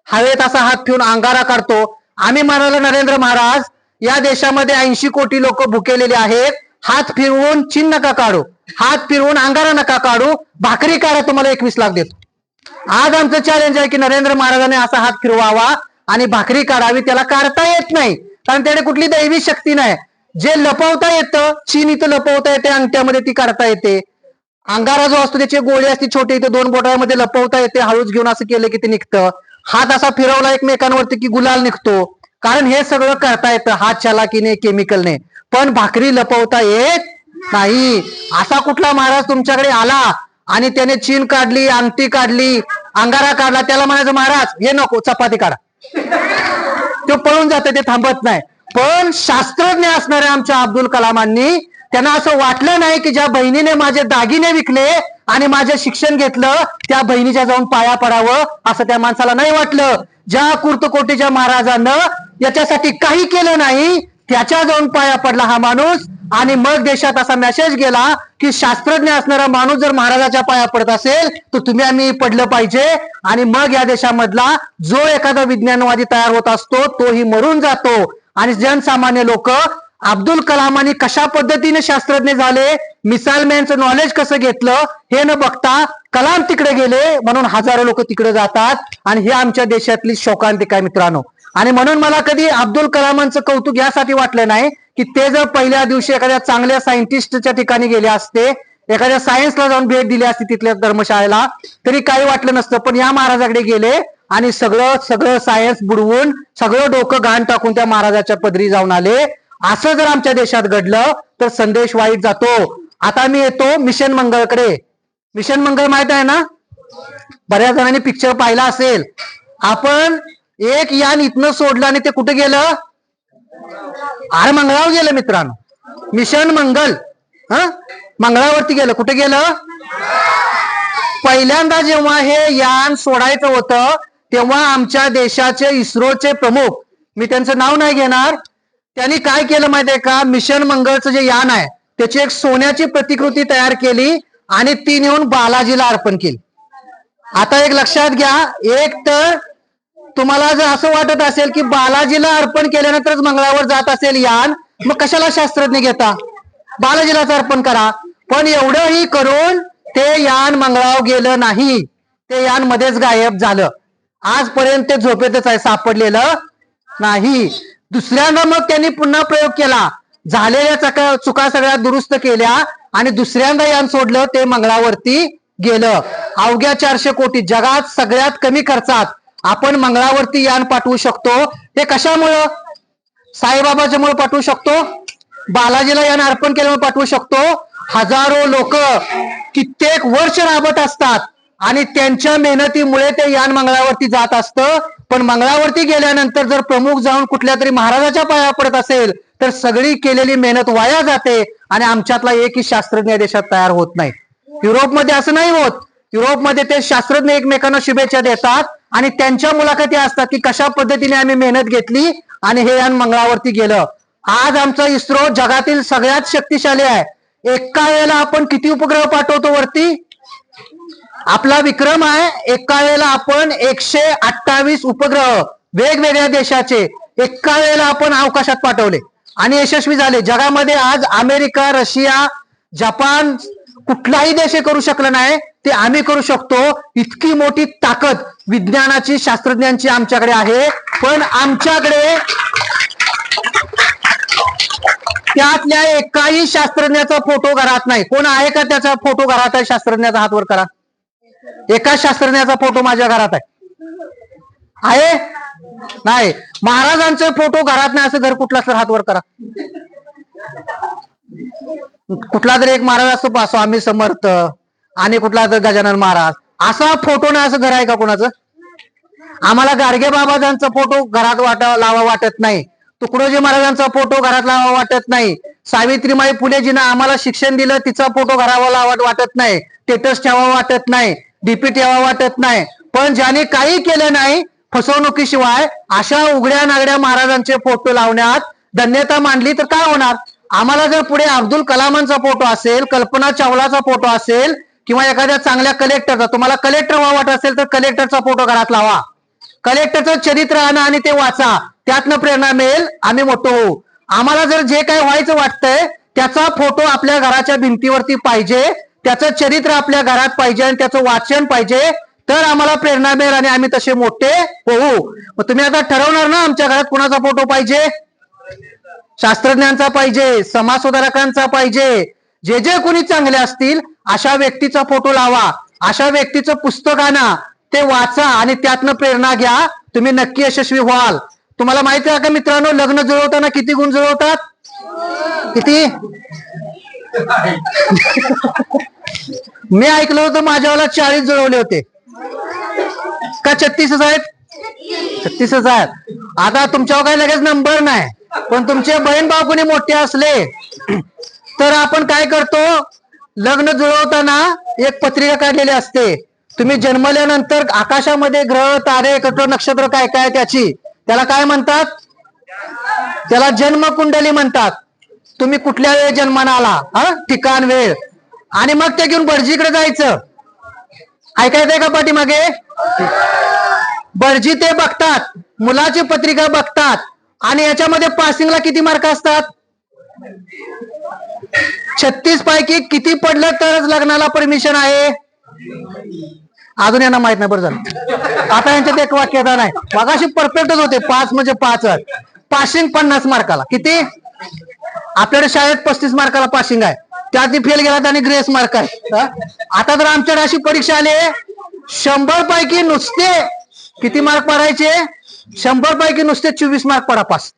Speaker 1: हवेत असा हात फिरवून अंगारा काढतो. आम्ही म्हणालो नरेंद्र महाराज, या देशामध्ये 80 कोटी लोक भुकेलेले आहेत, हात फिरवून चीन नका काढू, हात फिरवून अंगारा नका काढू, भाकरी काढा, तुम्हाला 21 लाख देतो. आज आमचं चॅलेंज आहे की नरेंद्र महाराजांनी असा हात फिरवावा आणि भाकरी काढावी. त्याला काढता येत नाही कारण त्याने कुठली दैवी शक्ती नाही. जे लपवता येतं, चीन इथं लपवता येते, अंगठ्यामध्ये ती काढता येते. अंगारा जो असतो त्याची गोळी असते छोटी, इथे 2 बोटांमध्ये लपवता येते. हळूच घेऊन असं केलं की ते निघतं. हात असा फिरवला एकमेकांवरती की गुलाल निघतो. कारण हे सगळं करता येतं हात चालाकीने, केमिकलने. पण भाकरी लपवता येत नाही. असा कुठला महाराज तुमच्याकडे आला आणि त्याने चीन काढली, अंगठी काढली, अंगारा काढला, त्याला म्हणायचं महाराज हे नको, चपाती काढा, तो पळून जाते, ते थांबत नाही. पण शास्त्रज्ञ असणाऱ्या आमच्या अब्दुल कलामांनी त्यांना असं वाटलं नाही की ज्या बहिणीने माझे दागिने विकले आणि माझे शिक्षण घेतलं त्या बहिणीच्या जाऊन पाया पडावं, असं त्या माणसाला नाही वाटलं. ज्या कुर्तकोटीच्या महाराजांना याच्यासाठी काही केलं नाही त्याच्या जाऊन पाया पडला हा माणूस आणि मग देशात असा मेसेज गेला की शास्त्रज्ञ असणारा माणूस जर महाराजाच्या पाया पडत असेल तर तुम्ही आम्ही पडलं पाहिजे. आणि मग या देशामधला जो एखादा विज्ञानवादी तयार होत असतो तोही मरून जातो. आणि जनसामान्य लोक अब्दुल कलामांनी कशा पद्धतीने शास्त्रज्ञ झाले, मिसाईल मॅनचं नॉलेज कसं घेतलं हे न बघता कलाम तिकडे गेले म्हणून हजारो लोक तिकडे जातात. आणि हे आमच्या देशातली शोकांतिका आहे मित्रांनो. आणि म्हणून मला कधी अब्दुल कलामांचं कौतुक यासाठी वाटलं नाही की ते जर पहिल्या दिवशी एखाद्या चांगल्या सायंटिस्टच्या ठिकाणी गेले असते, एखाद्या सायन्सला जाऊन भेट दिली असती तिथल्या धर्मशाळेला, तरी काही वाटलं नसतं. पण या महाराजाकडे गेले आणि सगळं सायन्स बुडवून सगळं डोकं घाण टाकून त्या महाराजाच्या पदरी जाऊन आले. असं जर आमच्या देशात घडलं तर संदेश वाईट जातो. आता मी येतो मिशन मंगळकडे. मिशन मंगळ माहित आहे ना, बऱ्याच जणांनी पिक्चर पाहिला असेल. आपण एक यान इथनं सोडलं आणि ते कुठे गेलं, अरे मंगळावर गेलं मित्रांनो. मिशन मंगल मंगळावरती गेलं. कुठे गेलं, पहिल्यांदा जेव्हा हे यान सोडायचं होतं तेव्हा आमच्या देशाचे इस्रोचे प्रमुख, मी त्यांचं नाव नाही घेणार, त्यांनी काय केलं माहितीये का, मिशन मंगळचं जे यान आहे त्याची एक सोन्याची प्रतिकृती तयार केली आणि ती नेऊन बालाजीला अर्पण केली. आता एक लक्षात घ्या, एक तर तुम्हाला जर असं वाटत असेल की बालाजीला अर्पण केल्यानंतरच मंगळावर जात असेल यान, मग कशाला शास्त्रज्ञ घेता, बालाजीलाच अर्पण करा. पण एवढंही करून ते यान मंगळावर गेलं नाही, ते यान मध्येच गायब झालं. आजपर्यंत ते झोपेतच आहे, सापडलेलं नाही. दुसऱ्यांदा मग त्यांनी पुन्हा प्रयोग केला, झालेल्या चुका सगळ्या दुरुस्त केल्या आणि दुसऱ्यांदा यान सोडलं, ते मंगळावरती गेलं. अवघ्या 400 कोटी, जगात सगळ्यात कमी खर्चात आपण मंगळावरती यान पाठवू शकतो. ते कशामुळं, साईबाबाच्यामुळे पाठवू शकतो, बालाजीला यान अर्पण केल्यामुळे पाठवू शकतो. हजारो लोक कित्येक वर्ष राबत असतात आणि त्यांच्या मेहनतीमुळे ते यान मंगळावरती जात असतं. पण मंगळावरती गेल्यानंतर जर प्रमुख जाऊन कुठल्या तरी महाराजाच्या पाया पडत असेल तर सगळी केलेली मेहनत वाया जाते आणि आमच्यातला एकही शास्त्रज्ञ देशात तयार होत नाही. युरोपमध्ये असं नाही होत. युरोपमध्ये ते शास्त्रज्ञ एकमेकांना शुभेच्छा देतात आणि त्यांच्या मुलाखती असतात की कशा पद्धतीने आम्ही मेहनत घेतली आणि हे यान मंगळावरती गेलं. आज आमचा इस्रो जगातील सगळ्यात शक्तिशाली आहे. एका वेळेला आपण किती उपग्रह पाठवतो वरती, आपला विक्रम आहे. एका वेळेला आपण 128 उपग्रह वेगवेगळ्या देशाचे एका वेळेला आपण अवकाशात पाठवले आणि यशस्वी झाले. जगामध्ये आज अमेरिका, रशिया, जपान कुठलाही देश करू शकला नाही, ते आम्ही करू शकतो. इतकी मोठी ताकद विज्ञानाची, शास्त्रज्ञांची आमच्याकडे आहे. पण आमच्याकडे त्यातल्या एकाही शास्त्रज्ञाचा फोटो घरात नाही. कोण आहे का त्याचा फोटो घरात आहे शास्त्रज्ञाचा, हात वर करा. एका शास्त्रज्ञाचा फोटो माझ्या घरात आहे नाही. महाराजांचे फोटो घरात नाही असं घर कुठला तर हात वर करा. कुठला तरी एक महाराज असतो, स्वामी समर्थ आणि कुठला तर गजानन महाराज, असा फोटो नाही असं घर आहे का कोणाचं. आम्हाला गाडगे बाबाजांचा फोटो घरात लावा वाटत नाही. तुकडोजी महाराजांचा फोटो घरात लावा वाटत नाही. सावित्रीमाई फुलेजीनं आम्हाला शिक्षण दिलं, तिचा फोटो घराला वाटत नाही. स्टेटस ठेवा वाटत नाही, डीपी ठेवा वाटत नाही. पण ज्याने काही केलं नाही फसवणुकीशिवाय अशा उघड्या नागड्या महाराजांचे फोटो लावण्यात धन्यता मांडली तर काय होणार. आम्हाला जर पुढे अब्दुल कलामांचा फोटो असेल, कल्पना चावलाचा फोटो असेल किंवा एखाद्या चांगल्या कलेक्टरचा, तुम्हाला कलेक्टर व्हावं वाटत असेल तर कलेक्टरचा फोटो घरात लावा. कलेक्टरचं चरित्र आणा आणि ते वाचा, त्यातनं प्रेरणा मिळेल, आम्ही मोठं होऊ. आम्हाला जर जे काही व्हायचं वाटतंय त्याचा फोटो आपल्या घराच्या भिंतीवरती पाहिजे, त्याचं चरित्र आपल्या घरात पाहिजे आणि त्याचं वाचन पाहिजे, तर आम्हाला प्रेरणा मिळेल आणि आम्ही तसे मोठे होऊ. मग तुम्ही आता ठरवणार ना आमच्या घरात कुणाचा फोटो पाहिजे. शास्त्रज्ञांचा पाहिजे, समाजसुधारकांचा पाहिजे, जे जे कोणी चांगले असतील अशा व्यक्तीचा फोटो लावा, अशा व्यक्तीचं पुस्तक आणा, ते वाचा आणि त्यातनं प्रेरणा घ्या. तुम्ही नक्की यशस्वी व्हाल. तुम्हाला माहिती आहे का मित्रांनो, लग्न जुळवताना किती गुण जुळवतात, किती मी ऐकलं होतं माझ्यावाला 40 जुळवले होते का 36च आहेत, 36च आहेत. आता तुमच्यावर काही लगेच नंबर नाही, पण तुमचे बहीण भाऊ कोणी मोठे असले तर आपण काय करतो, लग्न जुळवताना एक पत्रिका काढलेली असते. तुम्ही जन्मल्यानंतर आकाशामध्ये ग्रह, तारे, नक्षत्र काय काय त्याची, त्याला काय म्हणतात, त्याला जन्मकुंडली म्हणतात. तुम्ही कुठल्या वेळ जन्माला आला, ठिकाण वेळ, आणि मग ते घेऊन भटजीकडे जायचं. ऐकायचंय का पाठीमागे? भटजी ते बघतात, मुलाची पत्रिका बघतात, आणि याच्यामध्ये पासिंगला किती मार्क असतात? 36 पैकी किती पडलं तरच लग्नाला परमिशन आहे? अजून यांना माहित नाही. बरं झालं, आता यांच्यात एक वाक्यता नाही. मगाशी परफेक्टच होते. 5 म्हणजे 5. पासिंग 50 मार्काला. किती? आपल्याकडे शाळेत 35 मार्काला पासिंग आहे, त्यात फेल गेला आणि ग्रेस मार्क आहे. आता जर आमच्याकडे अशी परीक्षा आली, 100 पैकी नुसते किती मार्क पडायचे? 100 पैकी नुसते 24 मार्क पडा पास,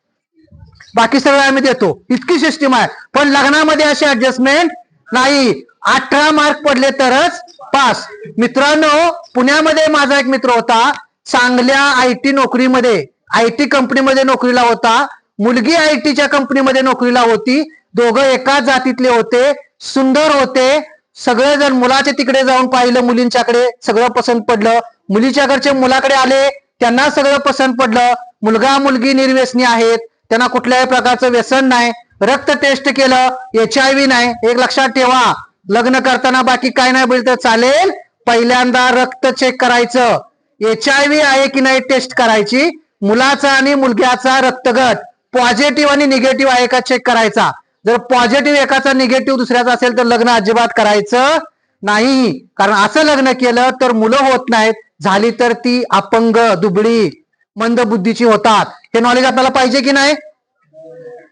Speaker 1: बाकी सगळं आम्ही देतो. इतकी सिस्टीम आहे. पण लग्नामध्ये अशी ऍडजस्टमेंट नाही. 18 मार्क पडले तरच पास. मित्रांनो, पुण्यामध्ये माझा एक मित्र होता, चांगल्या IT नोकरीमध्ये, IT कंपनीमध्ये नोकरीला होता. मुलगी ITच्या कंपनीमध्ये नोकरीला होती. दोघं एकाच जातीतले होते, सुंदर होते. सगळेजण मुलाचे तिकडे जाऊन पाहिलं, मुलींच्याकडे सगळं पसंत पडलं. मुलीच्या घरचे मुलाकडे आले, त्यांना सगळं पसंत पडलं. मुलगा मुलगी निर्व्यसनी आहेत, त्यांना कुठल्याही प्रकारचं व्यसन नाही. रक्त टेस्ट केलं, HIV नाही. एक लक्षात ठेवा, लग्न करताना बाकी काय नाही बोलतं चालेल, पहिल्यांदा रक्त चेक करायचं. HIV आहे की नाही टेस्ट करायची. मुलाचा आणि मुलग्याचा रक्तगट पॉझिटिव्ह आणि निगेटिव्ह आहे का चेक करायचा. जर पॉझिटिव्ह एकाचा निगेटिव्ह दुसऱ्याचा असेल तर लग्न अजिबात करायचं नाही. कारण असं लग्न केलं तर मुलं होत नाहीत, झाली तर ती अपंग, दुबळी, मंद बुद्धीची होतात. हे नॉलेज आपल्याला पाहिजे की नाही?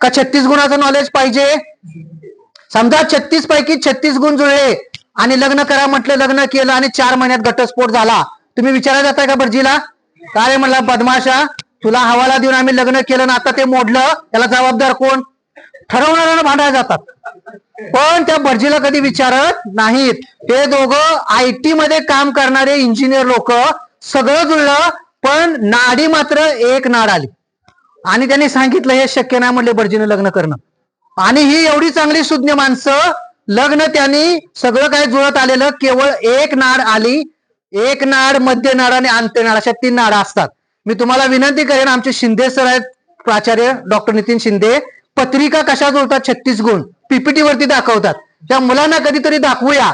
Speaker 1: का 36 गुणाचं नॉलेज पाहिजे? समजा 36 पैकी 36 गुण जुळले आणि लग्न करा म्हटलं, लग्न केलं आणि 4 महिन्यात घटस्फोट झाला, तुम्ही विचारायला जाताय का भटजीला? काय म्हणला बदमाशा, तुला हवाला देऊन आम्ही लग्न केलं ना आता ते मोडलं, त्याला जबाबदार कोण? ठरवणाऱ्याला भांडायला जातात. पण त्या भटजीला कधी विचारत नाहीत. ते दोघं IT मध्ये काम करणारे इंजिनियर लोक, सगळं जुळलं, पण नाडी मात्र एक नाड आली आणि त्यांनी सांगितलं हे शक्य नाही म्हणले भटजीनं लग्न करणं. आणि ही एवढी चांगली सुज्ञ माणसं, लग्न त्यांनी सगळं काय जुळत आलेलं, केवळ एक नाड आली. एक नाड, मध्य नाड आणि अंत्यनाड अशा 3 नाडा असतात. मी तुम्हाला विनंती करेन, आमचे शिंदे सर आहेत, प्राचार्य डॉक्टर नितीन शिंदे, पत्रिका कशा जुळतात 36 गुण PPT वरती दाखवतात. त्या मुलांना कधीतरी दाखवूया.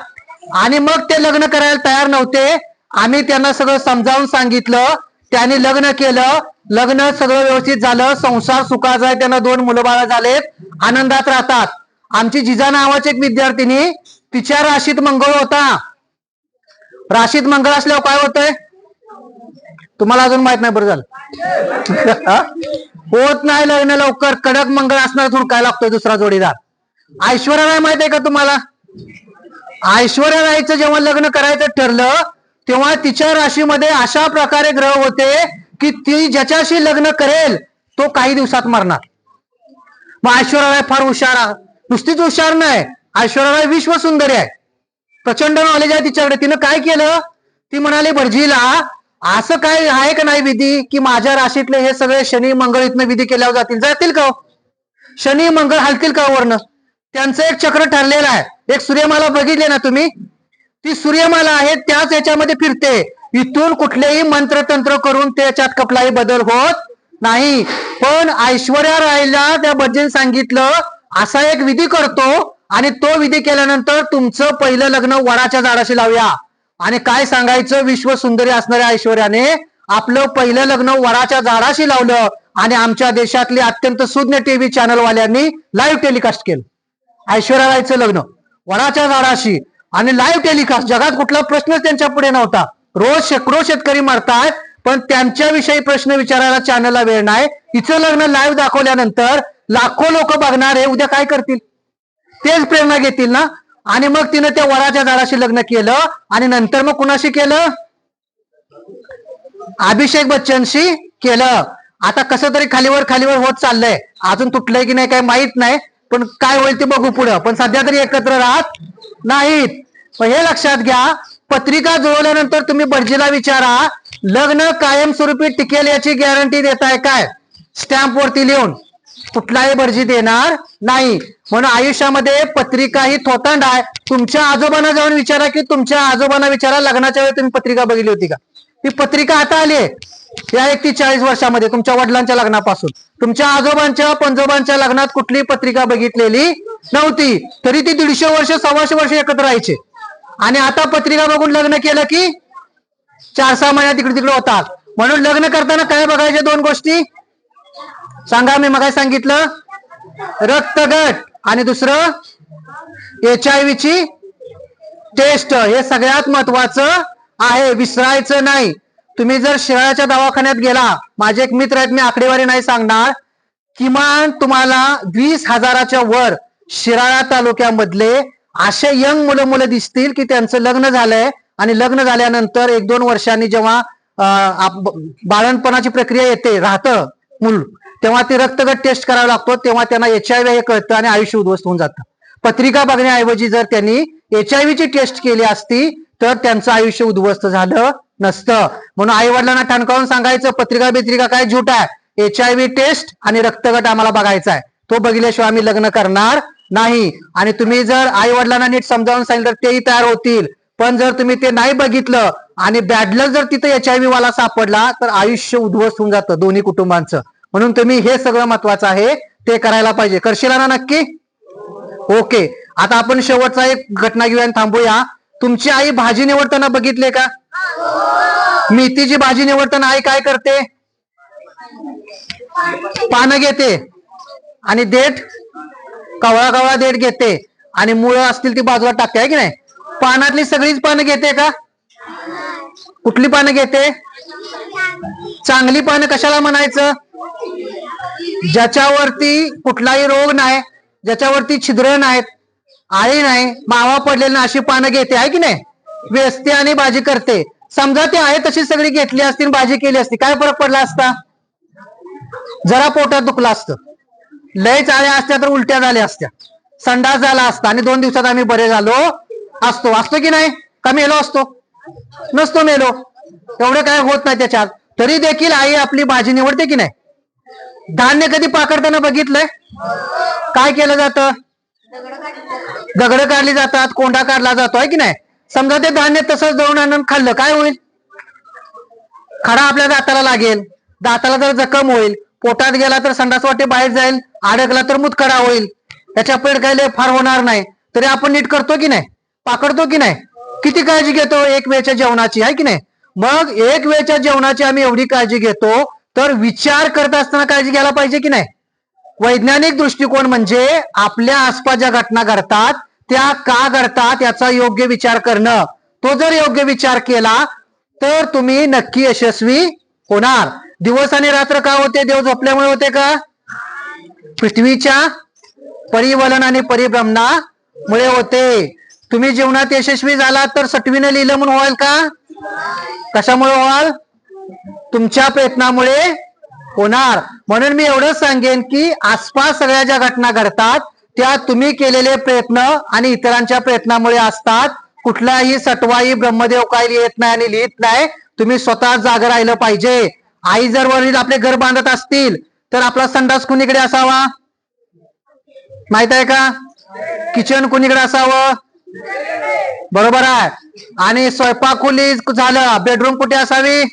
Speaker 1: आणि मग ते लग्न करायला तयार नव्हते, आम्ही त्यांना सगळं समजावून सांगितलं, त्यांनी लग्न केलं, लग्न सगळं व्यवस्थित झालं, संसार सुखाचा आहे, त्यांना 2 मुलं बाळ झालेत, आनंदात राहतात. आमची जिजा नावाची एक विद्यार्थिनी, तिच्या राशीत मंगळ होता. राशीत मंगळ असल्यावर काय होतंय तुम्हाला अजून माहित नाही? बरं झालं. होत नाही लग्न लवकर, कडक मंगळ असणार, काय लागतोय दुसरा जोडीदार. ऐश्वर्या राय माहित आहे का तुम्हाला? ऐश्वर्या रायचं जेव्हा लग्न करायचं ठरलं तेव्हा तिच्या राशीमध्ये अशा प्रकारे ग्रह होते की ती ज्याच्याशी लग्न करेल तो काही दिवसात मरणार. मग ऐश्वर्या राय फार हुशार, नुसतीच हुशार नाही, ऐश्वर्या राय विश्वसुंदरी आहे, प्रचंड नॉलेज आहे तिच्याकडे. तिनं काय केलं, ती म्हणाली भटजीला, असं काय आहे का नाही विधी की माझ्या राशीतले हे सगळे शनी मंगळ इथनं विधी केल्यावर जातील का? शनी मंगळ हलतील का वर्ण? त्यांचं एक चक्र ठरलेलं आहे. एक सूर्यमाला बघितली ना तुम्ही, ती सूर्यमाला आहे, त्याच याच्यामध्ये फिरते. इथून कुठलेही मंत्रतंत्र करून त्याच्यात कुठलाही बदल होत नाही. पण ऐश्वर्या रायला त्या भटजीने सांगितलं असा एक विधी करतो आणि तो विधी केल्यानंतर तुमचं पहिलं लग्न वडाच्या झाडाशी लावूया. आणि काय सांगायचं, विश्वसुंदरी असणाऱ्या ऐश्वर्याने आपलं पहिलं लग्न वडाच्या झाडाशी लावलं आणि आमच्या देशातले अत्यंत सुज्ञ TV चॅनलवाल्यांनी लाईव्ह टेलिकास्ट केलं. ऐश्वर्या रायचं लग्न वडाच्या झाडाशी आणि लाईव्ह टेलिकास्ट. जगात कुठला प्रश्नच त्यांच्या पुढे नव्हता. रोज शेकडो शेतकरी मरतायत पण त्यांच्याविषयी प्रश्न विचारायला चॅनलला वेळ नाही. हिचं लग्न लाईव्ह दाखवल्यानंतर लाखो लोक बघणार आहे, उद्या काय करतील? तेच प्रेरणा घेतील ना. आणि मग तिने त्या वडाच्या झाडाशी लग्न केलं आणि नंतर मग कुणाशी केलं? अभिषेक बच्चनशी केलं. आता कसं तरी खालीवर खालीवर होत चाललंय, अजून तुटलंय की नाही काय माहित नाही, पण काय होईल ते बघू पुढं. पण सध्या तरी एकत्र राहत नाहीत. पण हे लक्षात घ्या, पत्रिका जुळवल्यानंतर तुम्ही भटजीला विचारा, लग्न कायमस्वरूपी टिकेल याची गॅरंटी देताय काय? स्टॅम्प वरती लिहून कुठलाही भटजी देणार नाही. म्हणून आयुष्यामध्ये पत्रिका ही थोतांड आहे. तुमच्या आजोबांना जाऊन विचारा की तुमच्या आजोबांना विचारा लग्नाच्या वेळी तुम्ही पत्रिका बघितली होती का? ही पत्रिका आता आली आहे या 41 वर्षामध्ये. तुमच्या वडिलांच्या लग्नापासून तुमच्या आजोबांच्या पंजोबांच्या लग्नात कुठली पत्रिका बघितलेली नव्हती, तरी ती 150 वर्ष 125 वर्ष एकत्र राहायचे. आणि आता पत्रिका बघून लग्न केलं की 4-6 महिन्यात तिकडे तिकडे होतात. म्हणून लग्न करताना काय बघायचे 2 गोष्टी सांगा. मी मग सांगितलं, रक्तगट आणि दुसरं HIV ची टेस्ट. हे सगळ्यात महत्वाचं आहे, विसरायचं नाही. तुम्ही जर शिराळ्याच्या दवाखान्यात गेला, माझे एक मित्र आहेत, मी आकडेवारी नाही सांगणार, किमान तुम्हाला 20,000च्या वर शिराळा तालुक्यामधले असे यंग मुलं दिसतील की त्यांचं लग्न झालंय आणि लग्न झाल्यानंतर 1-2 वर्षांनी जेव्हा बाळणपणाची प्रक्रिया येते, राहतं मूल, तेव्हा ते रक्तगट टेस्ट करावा लागतो, तेव्हा त्यांना HIV हे कळतं आणि आयुष्य उद्ध्वस्त होऊन जातं. पत्रिका बघण्याऐवजी जर त्यांनी HIV ची टेस्ट केली असती तर त्यांचं आयुष्य उद्ध्वस्त झालं नसतं. म्हणून आई वडिलांना ठणकावून सांगायचं, पत्रिका काय झूट आहे, HIV टेस्ट आणि रक्तगट आम्हाला बघायचा आहे, तो बघितल्याशिवाय आम्ही लग्न करणार नाही. आणि तुम्ही जर आई वडिलांना नीट समजावून सांगितलं तर तेही तयार होतील. पण जर तुम्ही ते नाही बघितलं आणि बॅडलक जर तिथे HIV वाला सापडला तर आयुष्य उद्ध्वस्त होऊन जातं दोन्ही कुटुंबांचं. म्हणून तुम्ही हे सगळं महत्वाचं आहे ते करायला पाहिजे. करशील ना नक्की? ओके. आता आपण शेवटचा एक घटना घेऊया आणि थांबूया. तुमची आई भाजी निवडताना बघितले का? मेथीची भाजी निवडताना आई काय करते? पानं घेते आणि देठ, कवळा देठ घेते आणि मुळं असतील ती बाजूला टाकते, आहे की नाही? पानातली सगळीच पानं घेते का? कुठली पानं घेते? चांगली पानं कशाला म्हणायचं? ज्याच्यावरती कुठलाही रोग नाही, ज्याच्यावरती छिद्र नाहीत, आळी नाही, मावा पडलेला अशी पानं घेते, आहे की नाही? वेचते आणि भाजी करते. समजा ते आहे तशी सगळी घेतली असती, भाजी केली असती, काय फरक पडला असता? जरा पोटात दुखला असतं, लयच आळ्या असत्या तर उलट्या झाल्या असत्या, संडास झाला असता आणि 2 दिवसात आम्ही बरे झालो असतो की नाही? का मेलो असतो? नसतो मेलो. एवढं काय होत नाही त्याच्यात. तरी देखील आई आपली भाजी निवडते की नाही? धान्य कधी पाकडताना बघितलंय? काय केलं जातं? दगड काढली जातात, कोंडा काढला जातो, आहे की नाही? समजा ते धान्य तसंच दळून आणून खाल्लं, काय होईल? खडा आपल्या दाताला लागेल, दाताला जर जखम होईल, पोटात गेला तर संडास वाटे बाहेर जाईल, अडकला तर मुतखडा होईल. त्याच्या पेट काय फार होणार नाही, तरी आपण नीट करतो की नाही? पाकडतो की नाही? किती काळजी घेतो एक वेळच्या जेवणाची, आहे की नाही? मग एक वेळच्या जेवणाची आम्ही एवढी काळजी घेतो तर विचार करत असताना काळजी घ्यायला पाहिजे की नाही? वैज्ञानिक दृष्टिकोन म्हणजे आपल्या आसपास ज्या घटना घडतात त्या का घडतात याचा योग्य विचार करणं. तो जर योग्य विचार केला तर तुम्ही नक्की यशस्वी होणार. दिवस आणि रात्र का होते? देव झोपल्यामुळे होते का? पृथ्वीच्या परिवलन आणि परिभ्रमणामुळे होते. तुम्ही जीवनात यशस्वी झाला तर सटवीने लिहिलं म्हणून व्हाल का? कशामुळे व्हाल? तुमच्या प्रयत्नामुळे होणार. म्हणून मी एवढंच सांगेन की आसपास सगळ्या ज्या घटना घडतात त्या तुम्ही केलेले प्रयत्न आणि इतरांच्या प्रयत्नामुळे असतात. कुठलाही सटवाई ब्रह्मदेव काय लिहित नाही आणि लिहित नाही, तुम्ही स्वतः जाग राहिलं पाहिजे. आई जर वडील आपले घर बांधत असतील तर आपला संडास कुणीकडे असावा माहित आहे का? किचन कुणीकडे असावं? बरोबर आहे. आणि स्वयंपाक खोली झालं, बेडरूम कुठे असावी?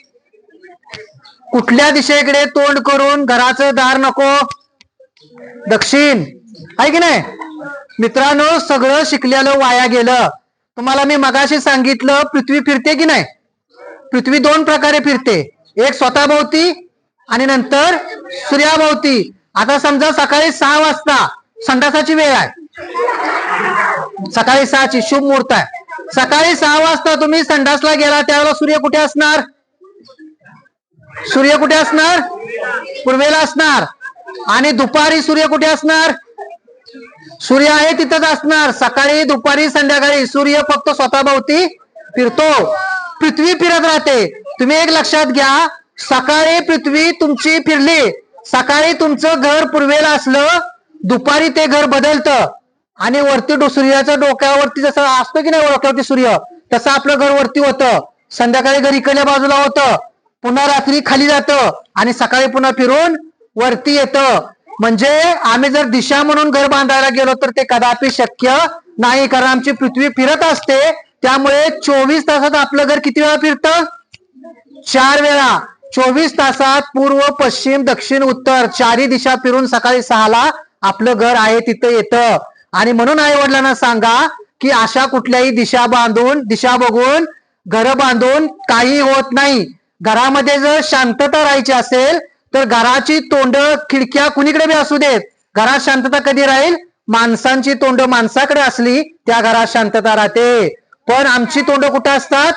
Speaker 1: कुठल्या दिशेकडे तोंड करून? घराचं दार नको, दक्षिण, आहे की नाही? मित्रांनो, सगळं शिकलेलं वाया गेलं. तुम्हाला मी मगाशी सांगितलं पृथ्वी फिरते की नाही? पृथ्वी 2 प्रकारे फिरते, एक स्वतःभोवती आणि नंतर सूर्याभोवती. आता समजा सकाळी 6 वाजता संडासाची वेळ आहे, सकाळी 6ची शुभ मुहूर्त आहे. सकाळी 6 वाजता तुम्ही संडासला गेला त्यावेळेला सूर्य कुठे असणार? सूर्य कुठे असणार? पूर्वेला असणार. आणि दुपारी सूर्य कुठे असणार? सूर्य आहे तिथंच असणार. सकाळी, दुपारी, संध्याकाळी सूर्य फक्त स्वतःभोवती फिरतो, पृथ्वी फिरत राहते. तुम्ही एक लक्षात घ्या, सकाळी पृथ्वी तुमची फिरली, सकाळी तुमचं घर पूर्वेला असलं, दुपारी ते घर बदलतं आणि वरती सूर्याच्या डोक्यावरती जसं असतो की नाही डोक्यावरती सूर्य, तसं आपलं घर वरती होतं. संध्याकाळी घर इकडल्या बाजूला होतं, पुन्हा रात्री खाली जातं आणि सकाळी पुन्हा फिरून वरती येतं. म्हणजे आम्ही जर दिशा म्हणून घर बांधायला गेलो तर ते कदापि शक्य नाही, कारण आमची पृथ्वी फिरत असते. त्यामुळे 24 तासात आपलं घर किती वेळा फिरतं? 4 वेळा 24 तासात पूर्व पश्चिम दक्षिण उत्तर 4ही दिशा फिरून सकाळी 6ला आपलं घर आहे तिथं येतं. आणि म्हणून आई वडिलांना सांगा की अशा कुठल्याही दिशा बघून घर बांधून काही होत नाही. घरामध्ये जर शांतता राहायची असेल तर घराची तोंड खिडक्या कुणीकडे बी असू देत, घरात शांतता कधी राहील? माणसांची तोंड माणसाकडे असली त्या घरात शांतता राहते. पण आमची तोंड कुठं असतात?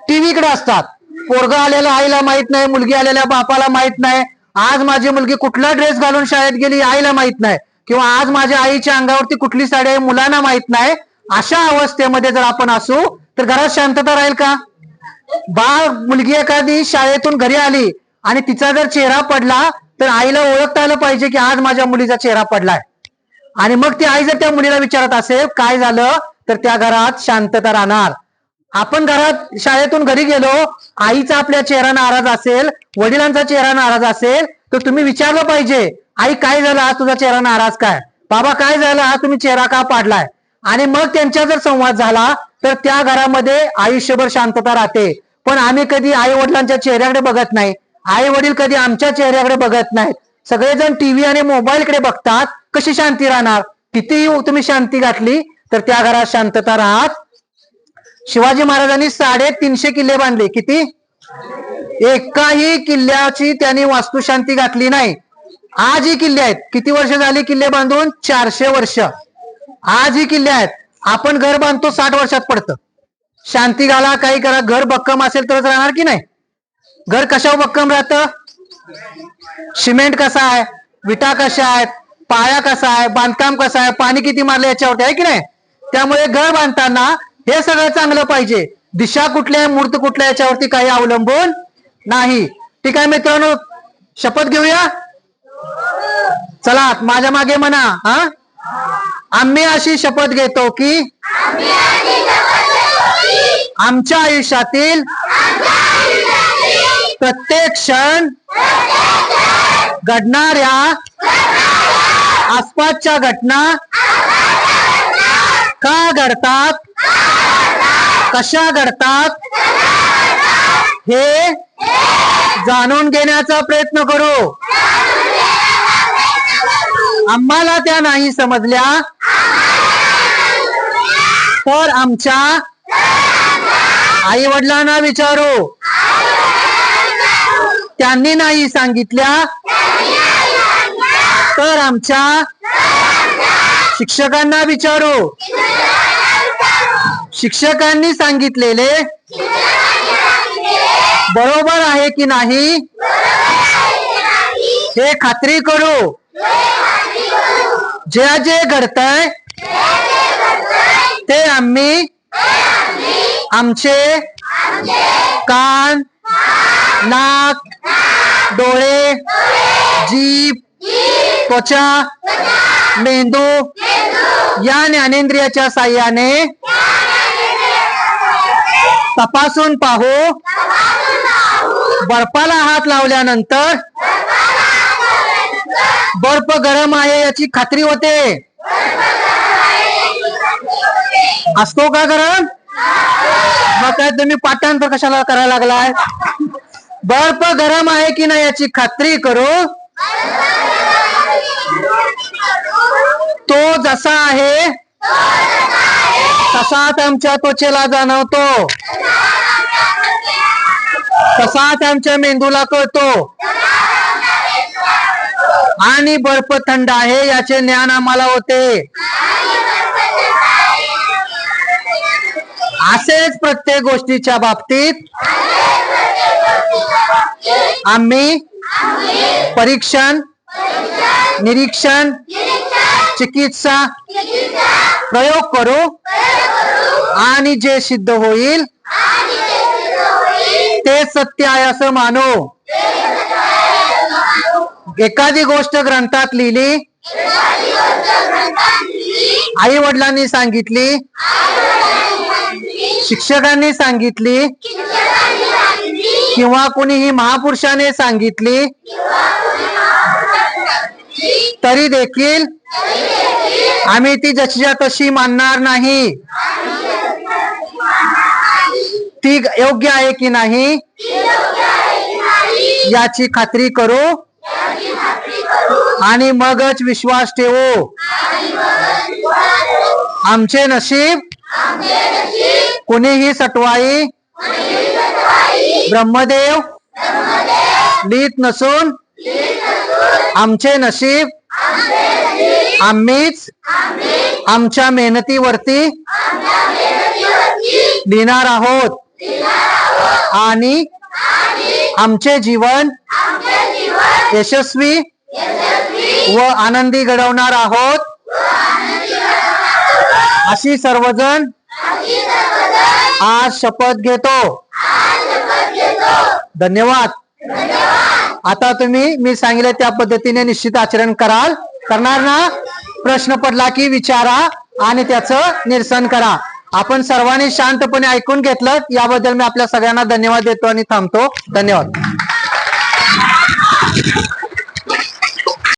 Speaker 1: टीव्हीकडे असतात. पोरग आलेल्या आईला माहित नाही, मुलगी आलेल्या बापाला माहित नाही, आज माझी मुलगी कुठला ड्रेस घालून शाळेत गेली आईला माहित नाही, किंवा आज माझ्या आईच्या अंगावरती कुठली साडी आहे मुलांना माहित नाही. अशा अवस्थेमध्ये जर आपण असू तर घरात शांतता राहील का? मुलगी एखादी शाळेतून घरी आली आणि तिचा जर चेहरा पडला तर आईला ओळखता आलं पाहिजे की आज माझ्या मुलीचा चेहरा पडलाय. आणि मग ती आई जर त्या मुलीला विचारत असेल काय झालं, तर त्या घरात शांतता राहणार. आपण घरात शाळेतून घरी गेलो, आईचा आपल्या चेहरा नाराज असेल, वडिलांचा चेहरा नाराज असेल, तर तुम्ही विचारलं पाहिजे आई काय झालं आज तुझा चेहरा नाराज काय, बाबा काय झालं आज तुम्ही चेहरा का पाडलाय. आणि मग त्यांच्या जर संवाद झाला तर त्या घरामध्ये आयुष्यभर शांतता राहते. पण आम्ही कधी आई वडिलांच्या चेहऱ्याकडे बघत नाही, आई वडील कधी आमच्या चेहऱ्याकडे बघत नाहीत. सगळेजण टीव्ही आणि मोबाईलकडे बघतात. कशी शांती राहणार? कितीही तुम्ही शांती घातली तर त्या घरात शांतता राहत. शिवाजी महाराजांनी 350 किल्ले बांधले. किती? एकाही किल्ल्याची त्यांनी वास्तुशांती घातली नाही. आजही किल्ले आहेत. किती वर्ष झाली किल्ले बांधून? 400 वर्ष. आजही किल्ले आहेत. आपण घर बांधतो 60 वर्षात पडतं. शांती घाला काही करा, घर भक्कम असेल तरच राहणार की नाही? घर कशावर भक्कम राहतं? सिमेंट कसा आहे, विटा कशा आहेत, पाया कसा आहे, बांधकाम कसं आहे, पाणी किती मारलं याच्यावरती आहे की नाही? त्यामुळे घर बांधताना हे सगळं चांगलं पाहिजे. दिशा कुठल्या मूर्त कुठल्या याच्यावरती काही अवलंबून नाही. ठीक आहे मित्रांनो, शपथ घेऊया. चला माझ्या मागे म्हणा. आम्ही अशी शपथ घेतो की आमच्या आयुष्यातील प्रत्येक क्षण घडणाऱ्या आसपासच्या घटना का घडतात, कशा घडतात हे जाणून घेण्याचा प्रयत्न करू. आम्हाला त्या नाही समजल्या तर आमच्या आई वडिलांना विचारू. त्यांनी नाही सांगितल्या तर आमच्या शिक्षकांना विचारू. शिक्षकांनी सांगितलेले बरोबर आहे की नाही हे खात्री करू. जे जे घडतंय ते आम्ही आमचे कान, नाक, डोळे, जीभ, त्वचा, मेंदू या ज्ञानेंद्रियाच्या साह्याने तपासून पाहू. बर्फाला हात लावल्यानंतर बर्फ गरम आहे याची खात्री होते. असतो का गरम? मग काय तुम्ही पाठांतर कशाला करायला लागलाय? बर्फ गरम आहे की नाही याची खात्री करू. तो जसा आहे तसाच आमच्या त्वचेला जाणवतो, तसाच आमच्या मेंदूला कळतो. आणि बर्फ थंड आहे याचे ज्ञान आम्हाला होते. असेच प्रत्येक गोष्टीच्या बाबतीत आम्ही परीक्षण, निरीक्षण, चिकित्सा, प्रयोग करू आणि जे सिद्ध होईल ते सत्य आहे असं मानू. एखादी गोष्ट ग्रंथात लिहिली, आई वडिलांनी सांगितली, शिक्षकांनी सांगितली किंवा कुणीही महापुरुषाने सांगितली तरी देखील आम्ही ती जशीच्या तशी मानणार नाही. ती योग्य आहे की नाही याची खात्री करू आणि मगच विश्वास ठेवू. आमचे नशीब कुणीही सटवाई ब्रह्मदेव लिहित नसून आमचे नशीब आम्हीच आमच्या मेहनतीवरती लिहिणार आहोत आणि आमचे जीवन यशस्वी व आनंदी घडवणार आहोत अशी सर्वजण आज शपथ घेतो. धन्यवाद. आता तुम्ही मी सांगितलं त्या पद्धतीने निश्चित आचरण करणार ना? प्रश्न पडला की विचारा आणि त्याचं निरसन करा. आपण सर्वांनी शांतपणे ऐकून घेतलं याबद्दल मी आपल्या सगळ्यांना धन्यवाद देतो आणि थांबतो. धन्यवाद.